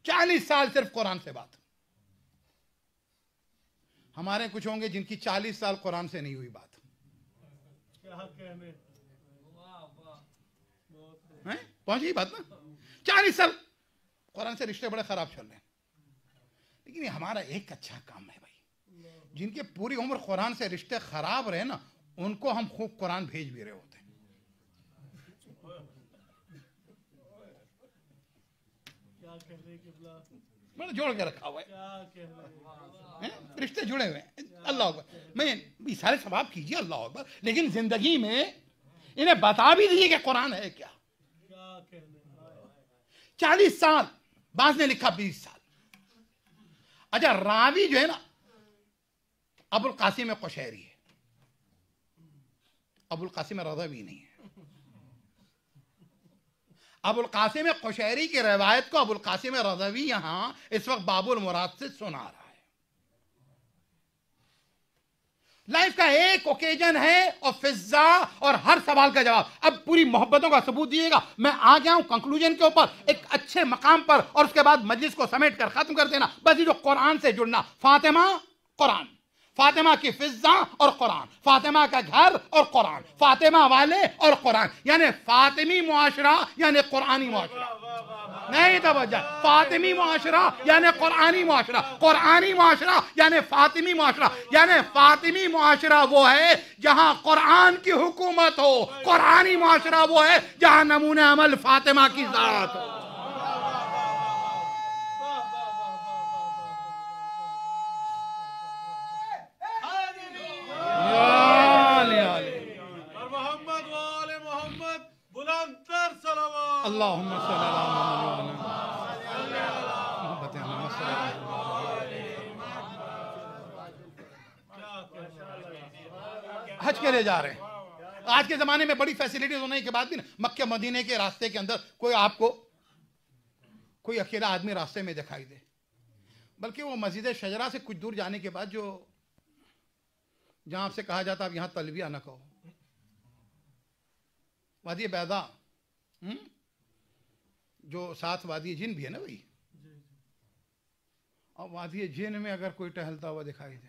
40 साल सिर्फ कुरान से बात। हमारे कुछ होंगे जिनकी 40 साल कुरान से नहीं हुई बात। क्या कहने, पहुंची बात ना, 40 साल कुरान से रिश्ते बड़े खराब चल रहे हैं। लेकिन हमारा एक अच्छा काम है भाई, जिनके पूरी उम्र कुरान से रिश्ते खराब रहे ना, उनको हम खूब कुरान भेज भी रहे होते हैं। क्या कहने के बिला, मैंने जोड़ के रखा हुआ है, क्या कहने, रिश्ते जुड़े हुए हैं। अल्लाह अकबर, मैं सारे सवाब कीजिए अल्लाह अकबर, लेकिन जिंदगी में इन्हें बता भी दीजिए कि कुरान है क्या। क्या कहने, 40 साल, बास ने लिखा 20 साल। अच्छा, रावी जो है ना अबुल कासिम कुशैरी है, अबुल कासिम रज़वी नहीं है। अबुल कासिम कुशैरी की रवायत को अबुल कासिम रज़वी यहां इस वक्त बाबुल मुराद से सुना रहा है। लाइफ का एक ओकेजन है और फिजा और हर सवाल का जवाब। अब पूरी मोहब्बतों का सबूत दिएगा। मैं आ गया हूं कंक्लूजन के ऊपर, एक अच्छे मकाम पर, और उसके बाद मजलिस को समेट कर खत्म कर देना। बस ये जो कुरान से जुड़ना, फातिमा कुरान, फातिमा की फिजा और कुरान, फातिमा का घर और कुरान, फातिमा वाले और कुरान, यानी फातिमी मुआशरा यानी कुरानी मुआशरा। नहीं तवज्जो, फातिमी मुआशरा यानी कुरानी मुआशरा, कुरानी मुआशरा यानी फातिमी मुआशरा। यानी फातिमी मुआशरा वो है जहां कुरान की हुकूमत हो, कुरानी मुआशरा वो है जहां नमूने अमल फातिमा की जात हो। अल्लाहुम्मा सल्ली अला हज के लिए जा रहे हैं। आज के जमाने में बड़ी फैसिलिटीज होने के बाद भी ना, मक्के मदीने के रास्ते के अंदर आपको कोई अकेला आदमी रास्ते में दिखाई दे, बल्कि वो मस्जिद शजरा से कुछ दूर जाने के बाद जहां आपसे कहा जाता अब यहां तलबिया न कहो, वादी बैदा, जो साथ वादी जिन भी है ना भाई, और वादी जिन में अगर कोई टहलता हुआ दिखाई दे,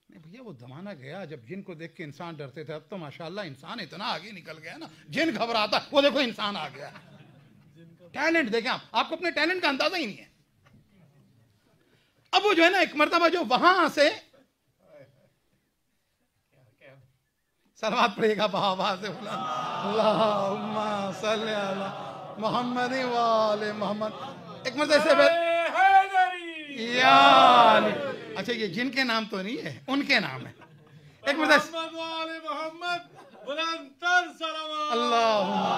नहीं भैया वो जमाना गया जब जिन को देख के इंसान डरते थे। अब तो माशाल्लाह इंसान इतना आगे निकल गया ना, जिन घबराता, वो देखो इंसान आ गया। टैलेंट देखें आपको अपने टैलेंट का अंदाजा ही नहीं है। अब वो जो है ना, एक मर्तबा जो वहां से सलवात पड़ेगा बाबा से, अल्लाहुम्मा सल्ली अला मोहम्मद व आले मोहम्मद। एक मर्तबा से यार, अच्छा ये जिनके नाम तो नहीं है, उनके नाम है। एक मर्तबा मोहम्मद बुलंदतर सलावत, अल्लाहुम्मा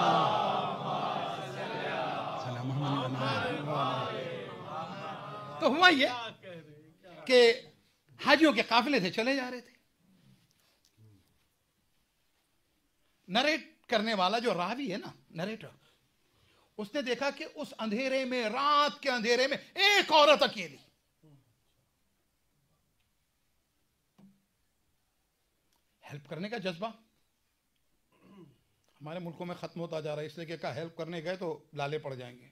तो हुआ ये कि हाजियों के काफिले से चले जा रहे थे। नरेट करने वाला जो रावी है ना, नरेटर, उसने देखा कि उस अंधेरे में, रात के अंधेरे में एक औरत अकेली, हेल्प करने का जज्बा हमारे मुल्कों में खत्म होता जा रहा है, इसलिए कि कहा हेल्प करने गए तो लाले पड़ जाएंगे।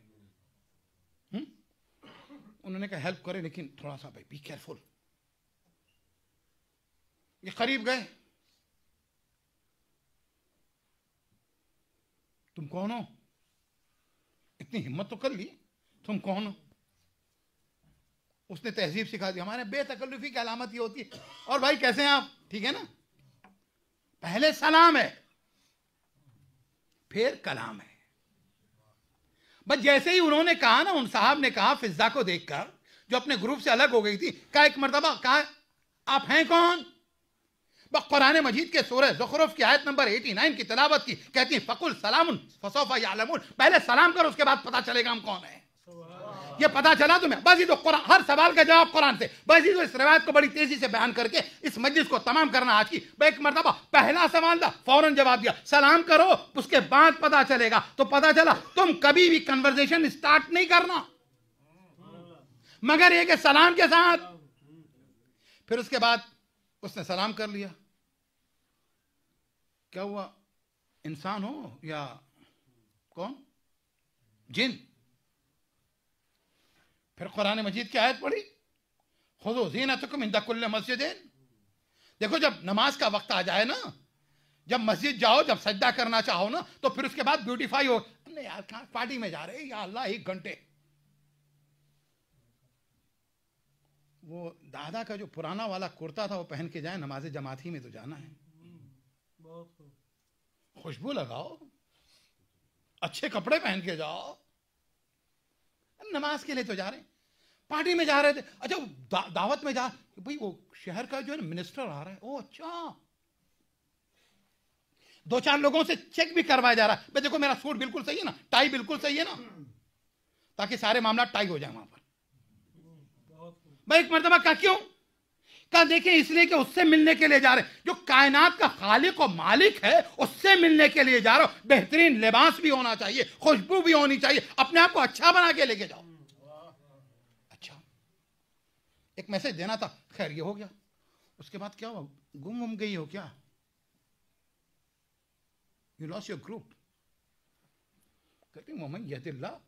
उन्होंने कहा हेल्प करें, लेकिन थोड़ा सा भाई बी केयरफुल। ये करीब गए, तुम कौन हो? इतनी हिम्मत तो कर ली, तुम कौन हो? उसने तहजीब सिखा दी। हमारे बेतकल्लुफी की अलामत ये होती है। और भाई कैसे हैं आप? ठीक है ना? पहले सलाम है, फिर कलाम है। बस जैसे ही उन्होंने कहा ना, उन साहब ने कहा फिजा को देखकर, जो अपने ग्रुप से अलग हो गई थी, कहा एक मर्तबा, कहा आप हैं कौन? कुरान मजीद के सूरह ज़ुखरुफ की आयत नंबर 89 की तिलावत की, कहती है फकुल सलामुन फसौफा यालमून। पहले सलाम करो, उसके बाद पता चलेगा हम कौन है। ये पता चला तुम्हें? बस ये तो कुरान, हर सवाल का जवाब कुरान से। बस ये तो इस रिवायत को बड़ी तेजी से बयान करके इस मजलिस को तमाम करना आज की। एक मर्तबा पहला सवाल था, फौरन जवाब दिया, सलाम करो, उसके बाद पता चलेगा। तो पता चला तुम कभी भी कन्वर्सेशन स्टार्ट नहीं करना मगर एक सलाम के साथ। फिर उसके बाद उसने सलाम कर लिया। क्या हुआ? इंसान हो या कौन? जिन। फिर कुरान मजीद की आयत पढ़ी, खुदू ज़ीनतकुम इंदा कुल्लि मस्जिदिन। देखो जब नमाज का वक्त आ जाए ना, जब मस्जिद जाओ, जब सजदा करना चाहो ना, तो फिर उसके बाद ब्यूटीफाई हो। नहीं यार, कहां पार्टी में जा रहे हैं, या अल्लाह 1 घंटे। वो दादा का जो पुराना वाला कुर्ता था वो पहन के जाए, नमाज जमात ही में तो जाना है। खुशबू लगाओ, अच्छे कपड़े पहन के जाओ, नमाज के लिए तो जा रहे हैं। पार्टी में जा रहे थे, अच्छा दावत में जा, भाई वो शहर का जो है ना मिनिस्टर आ रहा है, ओ अच्छा, 2-4 लोगों से चेक भी करवाया जा रहा है, भाई देखो मेरा सूट बिल्कुल सही है ना, टाई बिल्कुल सही है ना, ताकि सारे मामला टाई हो जाए वहां पर। भाई एक मर्तबा कहा क्यों? कहा देखें इसलिए कि उससे मिलने के लिए जा रहे हैं, जो कायनात का खालिक और मालिक है, उससे मिलने के लिए जा रहे हो। बेहतरीन लिबास भी होना चाहिए, खुशबू भी होनी चाहिए, अपने आप को अच्छा बना के लेके जाओ। अच्छा, एक मैसेज देना था, खैर ये हो गया। उसके बाद क्या हुआ? गुम गई हो क्या? You lost your group. कहती मोहम्मद यहदिल्लाह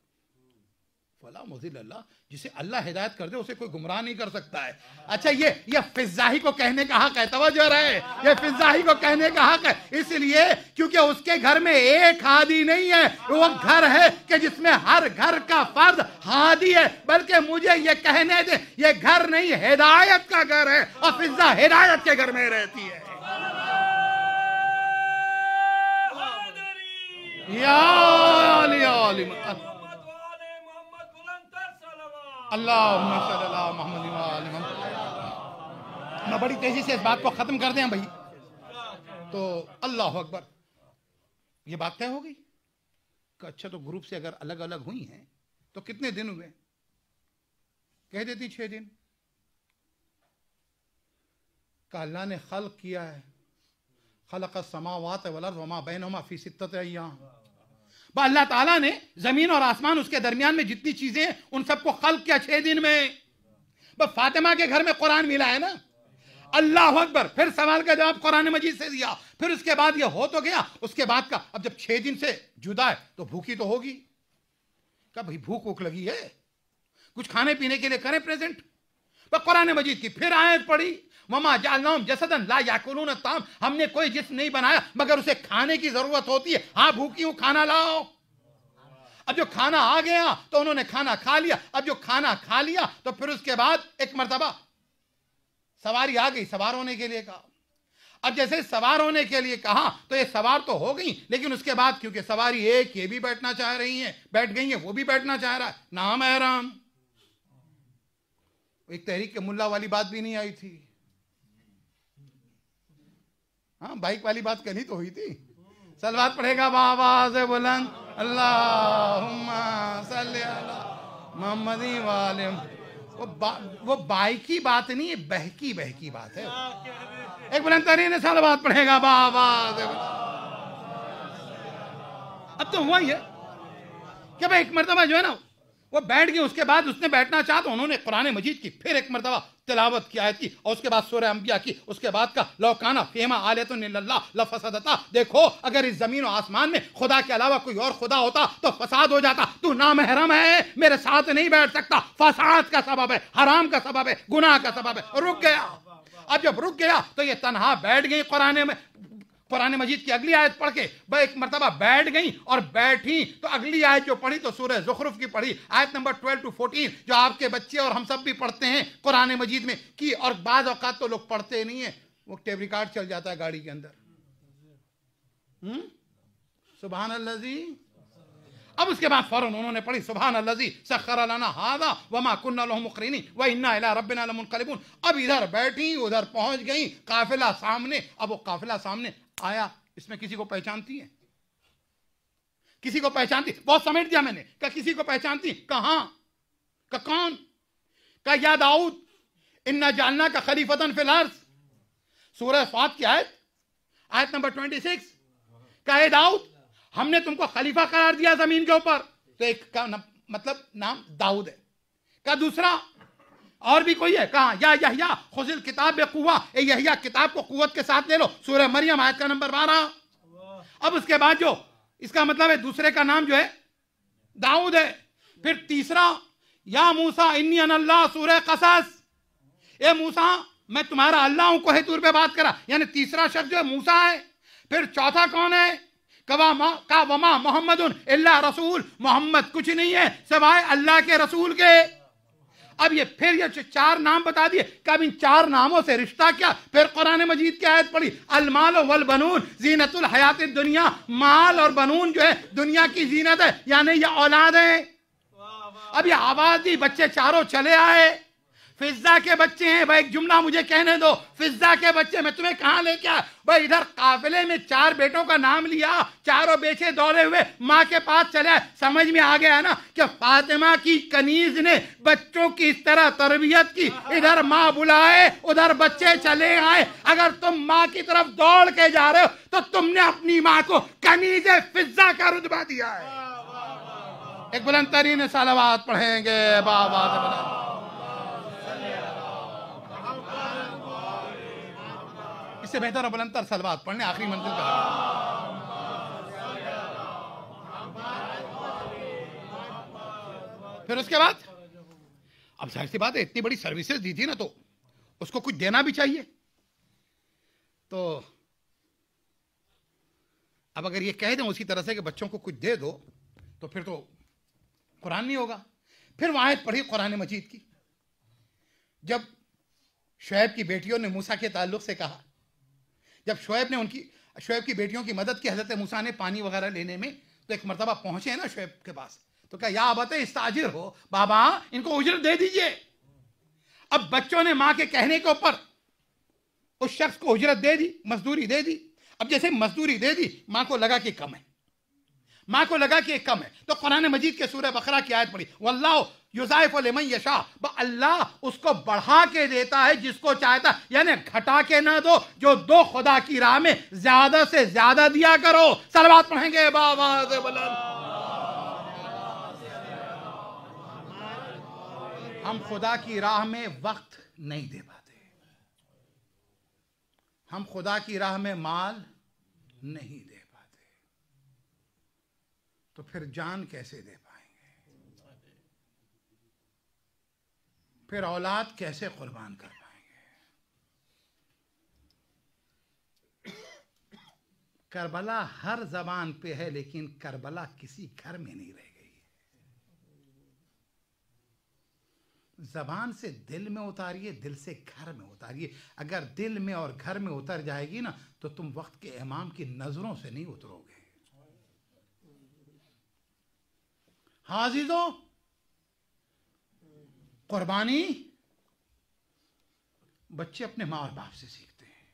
फला मुज़िल्लल्लाह, जिसे अल्लाह हिदायत कर दे उसे कोई गुमराह नहीं कर सकता है। अच्छा ये फिज़ाही को कहने का हक है, तवज्जो रहे, ये फिज़ाही को कहने का हक है, इसलिए क्योंकि उसके घर में एक हादी नहीं है, वो घर है कि जिसमें हर घर का फर्द हादी है। बल्कि मुझे ये कहने दे, ये घर नहीं हिदायत का घर है, और फिज़ा हिदायत के घर में रहती है। अल्लाहुम्मा सल्ली अला मुहम्मद व आले मुहम्मद। मैं बड़ी तेजी से इस बात को खत्म कर दें भाई, तो अल्लाह अकबर। ये बात तय हो गई कि अच्छा तो ग्रुप से अगर अलग अलग हुई हैं तो कितने दिन हुए? कह देती 6 दिन। का अल्लाह ने खल्क किया है, खलक़स समावात वल अर्ज़ वमा बैनहुमा फी सित्तति अय्याम। अल्लाह ताला ने जमीन और आसमान उसके दरमियान में जितनी चीजें हैं उन सबको खल्क किया 6 दिन में। बस फातिमा के घर में कुरान मिला है ना, अल्लाह अकबर। फिर सवाल का जवाब कुरान मजीद से दिया। फिर उसके बाद ये हो तो गया, उसके बाद का अब जब 6 दिन से जुदा है तो भूखी तो होगी। क्या भाई भूख लगी है, कुछ खाने पीने के लिए करें प्रेजेंट। बस कुरान मजीद की फिर आयत पढ़ी, वमा जअलनाहुम जसदन ला याकुलून ताम, हमने कोई जिस्म नहीं बनाया मगर उसे खाने की जरूरत होती है। हाँ भूखी हूं, खाना लाओ। अब जो खाना आ गया तो उन्होंने खाना खा लिया। अब जो खाना खा लिया तो फिर उसके बाद एक मर्तबा सवारी आ गई, सवार होने के लिए कहा। अब जैसे सवार होने के लिए कहा तो ये सवार तो हो गई, लेकिन उसके बाद क्योंकि सवारी एक ये भी बैठना चाह रही है, बैठ गई है, वो भी बैठना चाह रहा है, नाम एहराम। एक तहरीक के मुल्ला वाली बात भी नहीं आई थी। हाँ बाइक वाली बात कल ही तो हुई थी। सलवात पढ़ेगा बाबा से बुलंद, अल्लाहुम्मा सल्ली अला मुहम्मदी व आले। वो बाइक की बात नहीं है, बहकी बात है। एक बुलंद तरीन सलवात पढ़ेगा बाबा से। अब तो हुआ ही है कि भाई एक मर्तबा जो है ना वो बैठ गई, उसके बाद उसने बैठना चाहा तो उन्होंने कुरान मजीद की फिर एक मर्तबा तिलावत की आयत की, और उसके बाद सूरह अंबिया की, उसके बाद का लौकाना फेमा आलियतुन इल्लल्लाह लफसदता। देखो अगर इस जमीन और आसमान में खुदा के अलावा कोई और खुदा होता तो फसाद हो जाता। तू नामहरम है, मेरे साथ नहीं बैठ सकता, फसाद का सबब है, हराम का सबब है, गुनाह का सबब है। रुक गया। अब जब रुक गया तो ये तन्हा बैठ गई कुरान में, कुरान मजीद की अगली आयत पढ़ के वह एक मरतबा बैठ गई और बैठी तो अगली आयत जो पढ़ी तो सूरह ज़ुखरुफ की पढ़ी, आयत नंबर 12 to 14, जो आपके बच्चे और हम सब भी पढ़ते हैं कुरान मजीद में की। और बाद औकात तो लोग पढ़ते नहीं है, वो टेप रिकॉर्ड चल जाता है गाड़ी के अंदर। सुभान अल्लाजी। अब उसके बाद फौरन उन्होंने पढ़ी सुभान अल्लाजी सख्खर लना हादा वमा कुन्ना लहु मुक़रिनीन व इन्ना इला रब्बिना लमुनक़लिबून। अब इधर बैठी उधर पहुंच गई, काफिला सामने। अब वो काफिला सामने आया, इसमें किसी को पहचानती है? किसी को पहचानती? बहुत समेट दिया मैंने, क्या किसी को पहचानती? कहां का कौन का? या दाऊद इन्ना जालना का खलीफतन फिल अर्ज़, सूरह स्वाद की आयत नंबर 26 का, ए दाऊद हमने तुमको खलीफा करार दिया जमीन के ऊपर। तो एक का मतलब नाम दाऊद है, का दूसरा और भी कोई है? कहा या यहया खुज़िल किताब बेक़ुव्वा, ए यहया किताब को कुव्वत के साथ ले लो, सूरह मरियम आयत का नंबर 12। अब उसके बाद जो इसका मतलब है दूसरे का नाम जो है दाऊद है। फिर तीसरा या मूसा इन्नी अनल्लाह, सूरह कसस, ए मूसा मैं तुम्हारा अल्लाह हूं, कोहे तूर पे बात करा, यानी तीसरा शख्स जो है मूसा है। फिर चौथा कौन है? का वमा मोहम्मदुन इल्ला रसूल, मोहम्मद कुछ नहीं है सिवाय अल्लाह के रसूल के। अब ये फिर ये चार नाम बता दिए, कब इन चार नामों से रिश्ता क्या? फिर कुरान मजीद की आयत पढ़ी अल माल वल बनून जीनतुल हयात दुनिया, माल और बनून जो है दुनिया की जीनत है, यानी ये औलाद है। अब ये आवाज दी, बच्चे चारों चले आए। फिजा के बच्चे हैं भाई, एक जुमला मुझे कहने दो, फिजा के बच्चे मैं तुम्हें कहां लेके आया भाई? इधर काफिले में चार बेटों का नाम लिया, चारों बेचे दौड़े हुए माँ के पास चले आए। समझ में आ गया ना कि फातिमा की कनीज ने बच्चों की इस तरह तरबियत की, इधर माँ बुलाए उधर बच्चे चले आए। अगर तुम माँ की तरफ दौड़ के जा रहे हो तो तुमने अपनी माँ को कनीज फिजा का रुतबा दिया है। एक बुलंद तरीन सलावत पढ़ेंगे बाबा से बुलंद। इससे बेहतर और बुलंदतर सलवात पढ़ने आखिरी मंजिल पे। फिर उसके बाद अब जाहिर सी बात है, इतनी बड़ी सर्विसेज दी थी ना तो उसको कुछ देना भी चाहिए। तो अब अगर ये कह दें उसी तरह से कि बच्चों को कुछ दे दो तो फिर तो कुरान नहीं होगा। फिर वह आयत पढ़ी कुरान मजीद की, जब शुएब की बेटियों ने मूसा के ताल्लुक से कहा, जब शुएब की बेटियों की मदद की हजरत मूसा ने पानी वगैरह लेने में, तो एक मरतबा पहुंचे ना शुएब के पास, तो क्या या अबत इस्ताजिर हो, बाबा इनको उजरत दे दीजिए। अब बच्चों ने मां के कहने के ऊपर उस शख्स को उजरत दे दी, मजदूरी दे दी। अब जैसे मजदूरी दे दी, मां को लगा कि कम है, मां को लगा कि कम है, तो कुरान मजीद के सूरह बकरा की आयत पढ़ी वल्लाहु युज़ाइफ़ु लिमन यशा, अल्लाह उसको बढ़ा के देता है जिसको चाहता, यानी घटा के ना दो, जो दो खुदा की राह में ज्यादा से ज्यादा दिया करो। सलवात पढ़ेंगे बाबा से बुलंद। हम खुदा की राह में वक्त नहीं दे पाते, हम खुदा की राह में माल नहीं दे पाते, तो फिर जान कैसे दे पाएंगे? फिर औलाद कैसे कुर्बान कर पाएंगे? करबला हर जबान पे है, लेकिन करबला किसी घर में नहीं रह गई है। जबान से दिल में उतारिए, दिल से घर में उतारिए। अगर दिल में और घर में उतर जाएगी ना तो तुम वक्त के इमाम की नजरों से नहीं उतरोगे। हाजिजों, कुर्बानी बच्चे अपने माँ और बाप से सीखते हैं।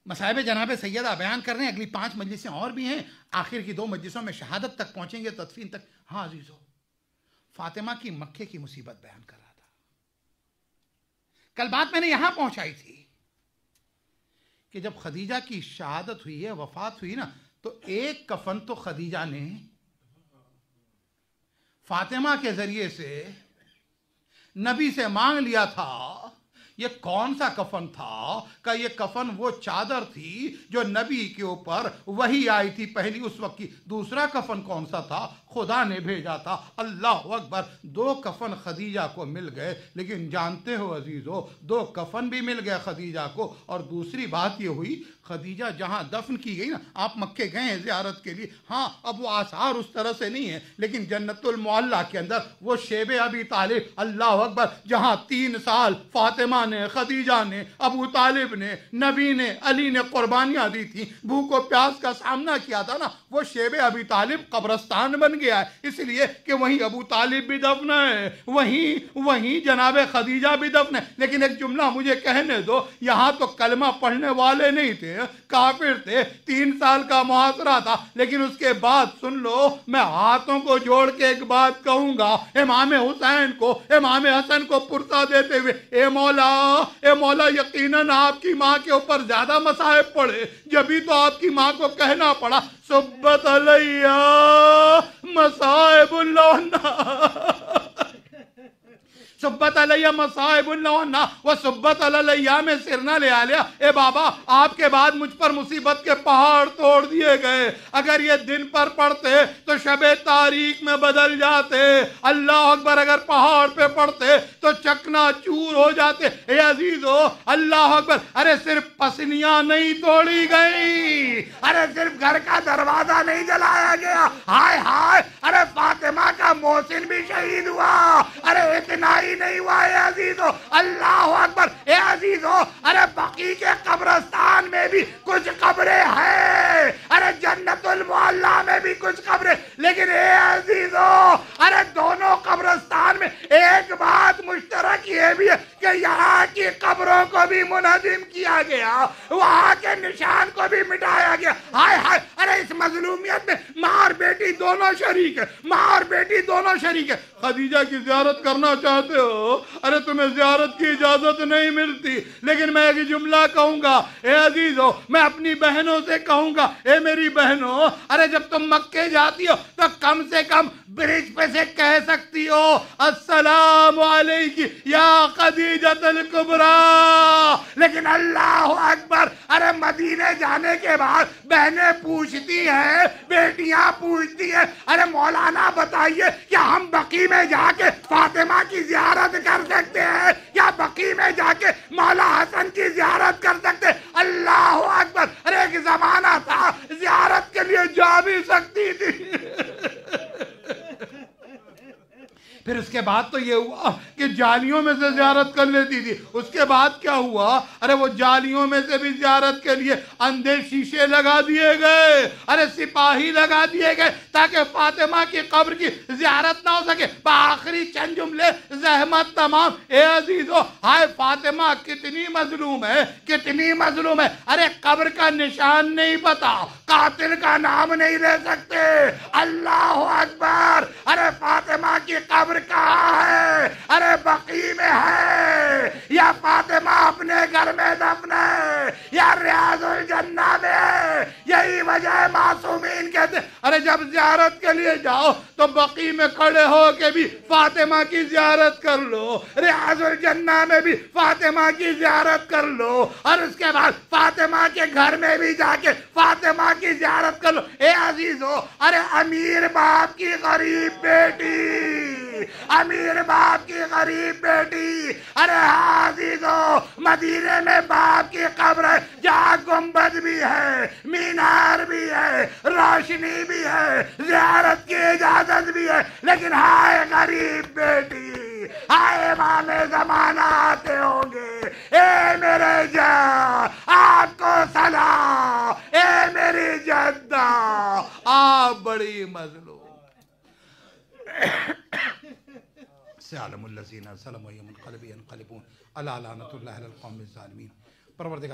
मसाइब जनाब सैयदा बयान कर रहे हैं, अगली 5 मजलिसें और भी हैं, आखिर की 2 मजलिसों में शहादत तक पहुंचेंगे, तदफीन तक। हाँ अजीजों, फातिमा की मक्के की मुसीबत बयान कर रहा था। कल बात मैंने यहां पहुंचाई थी कि जब खदीजा की शहादत हुई है, वफात हुई ना, तो एक कफन तो खदीजा ने फातिमा के जरिए से नबी से मांग लिया था ये कौन सा कफन था? का ये कफन वो चादर थी जो नबी के ऊपर वही आई थी पहली उस वक्त की। दूसरा कफन कौन सा था? खुदा ने भेजा था। अल्लाह अकबर। दो कफन खदीजा को मिल गए, लेकिन जानते हो अजीजों, दो कफन भी मिल गए खदीजा को। और दूसरी बात ये हुई, खदीजा जहां दफन की गई ना, आप मक्के गए हैं ज़ियारत के लिए, हाँ अब वो आसार उस तरह से नहीं है, लेकिन जन्नतुल मुअल्ला के अंदर वो शेबे अबी तालिब, अल्लाह अकबर, जहां 3 साल फातिमा ने, खदीजा ने, अबू तालिब ने, नबी ने, अली ने कुर्बानियां दी थी, भूख और प्यास का सामना किया था ना, वो शेबे अबी तालिब कब्रस्तान बन गया है, इसलिए कि वहीं अबू तालिब भी दफन है, वहीं जनाबे खदीजा भी दफन है। लेकिन एक जुमला मुझे कहने दो, यहां तो कलमा पढ़ने वाले नहीं थे, काफिर थे, 3 साल का मुहासरा था, लेकिन उसके बाद सुन लो, मैं हाथों को जोड़ के एक बात कहूंगा इमाम हुसैन को, इमाम हसन को पुरसा देते हुए, ए मौला यकीनन आपकी माँ के ऊपर ज्यादा मसाइब पड़े, जब तो आपकी माँ को कहना पड़ा सुब्बत अलैया मसाइबुल सुब्बत अलैया मसाइबुल्लाह व सुब्बत अलैया में सिरना ले आ लिया। ए बाबा, आपके बाद मुझ पर मुसीबत के पहाड़ तोड़ दिए गए, अगर ये दिन पर पड़ते तो शबे तारीख में बदल जाते, अल्लाह अकबर, अगर पहाड़ पे पड़ते तो चकना चूर हो जाते। ए अजीजो, अल्लाह अकबर, अरे सिर्फ पसलियां नहीं तोड़ी गई, अरे सिर्फ घर का दरवाजा नहीं जलाया गया, हाय हाय, अरे फातिमा का मोहसिन भी शहीद हुआ, अरे इतना ही नहीं हुआ है अजीजो, अल्लाह अकबर, ए अजीजो, अरे बकी के कब्रिस्तान में भी कुछ कब्रें हैं, अरे जन्नतुल मुअल्ला में भी कुछ कब्रें, लेकिन ए अजीजो, अरे दोनों कब्रिस्तान में एक बात मुश्तरक ये भी है कि यहाँ की कब्रों को भी मुनहदिम किया गया, वहां के निशान को भी मिटाया गया। हाय हाय, अरे इस मजलूमियत में माँ और बेटी दोनों शरीक है, माँ और बेटी दोनों शरीक है। खदीजा की ज़ियारत करना चाहते हो, अरे तुम्हें ज़ियारत की इजाजत नहीं मिलती, लेकिन मैं एक जुमला कहूंगा, ए अजीजो, मैं अपनी बहनों से कहूंगा, ए मेरी बहनों, अरे जब तुम मक्के जाती हो तो कम से कम ब्रिज पे से कह सकती हो अस्सलामु अलैकी या खदीजतुल कुबरा, लेकिन अल्लाह अकबर, अरे मदीने जाने के बाद बहनें पूछती हैं, बेटियां पूछती हैं, अरे मौलाना बताइए क्या हम बकी में जाके फातिमा की ज़ियारत कर सकते हैं, क्या बकी में जाके मौला हसन की ज़ियारत कर सकते हैं? अल्लाह अकबर, अरे एक जमाना था ज़ियारत के लिए जा भी सकती थी। फिर उसके बाद तो ये हुआ कि जालियों में से ज़ियारत कर लेती थी। उसके बाद क्या हुआ, अरे वो जालियों में से भी ज़ियारत के लिए अंधे शीशे लगा दिए गए, अरे सिपाही लगा दिए गए, ताकि फातिमा की कब्र की ज़ियारत ना हो सके। आखिरी चंद जुमले, ज़हमत तमाम। ए अजीजो, हाय फातिमा कितनी मजलूम है, कितनी मजलूम है, अरे कब्र का निशान नहीं पता, कातिल का नाम नहीं ले सकते। अल्लाह अकबर, अरे फातिमा की कब्र कहाँ है? अरे बकी में है, या फातिमा अपने घर में दफन है, या रियाजुल जन्ना में है। यही वजह है मासूमीन कहते, अरे जब ज़ियारत के लिए जाओ तो बकी में खड़े हो के भी फातिमा की ज़ियारत कर लो, रियाजुल जन्ना में भी फातिमा की ज़ियारत कर लो, और उसके बाद फातिमा के घर में भी जाके फातिमा की ज़ियारत कर लो। ए अजीजो, अरे अमीर बाप की गरीब बेटी, अमीर बाप की गरीब बेटी, अरे अजीजो, मदीने में बाप की कब्र है, जहाँ गुंबद भी है, मीनार भी है, रोशनी भी है, ज़ियारत की इजाजत भी है, लेकिन हाय गरीब बेटी, हाय इमामे ज़माना आते होंगे, ए मेरे जान आपको सलाम, ए मेरी जद्दा आप बड़ी मजलूम। सलामुल लज़ीना सलमु यौमल क़लबि यनक़लिबून अला लानतुल्लाहि अलल क़ौमिज़ ज़ालिमीन। परवरदिगार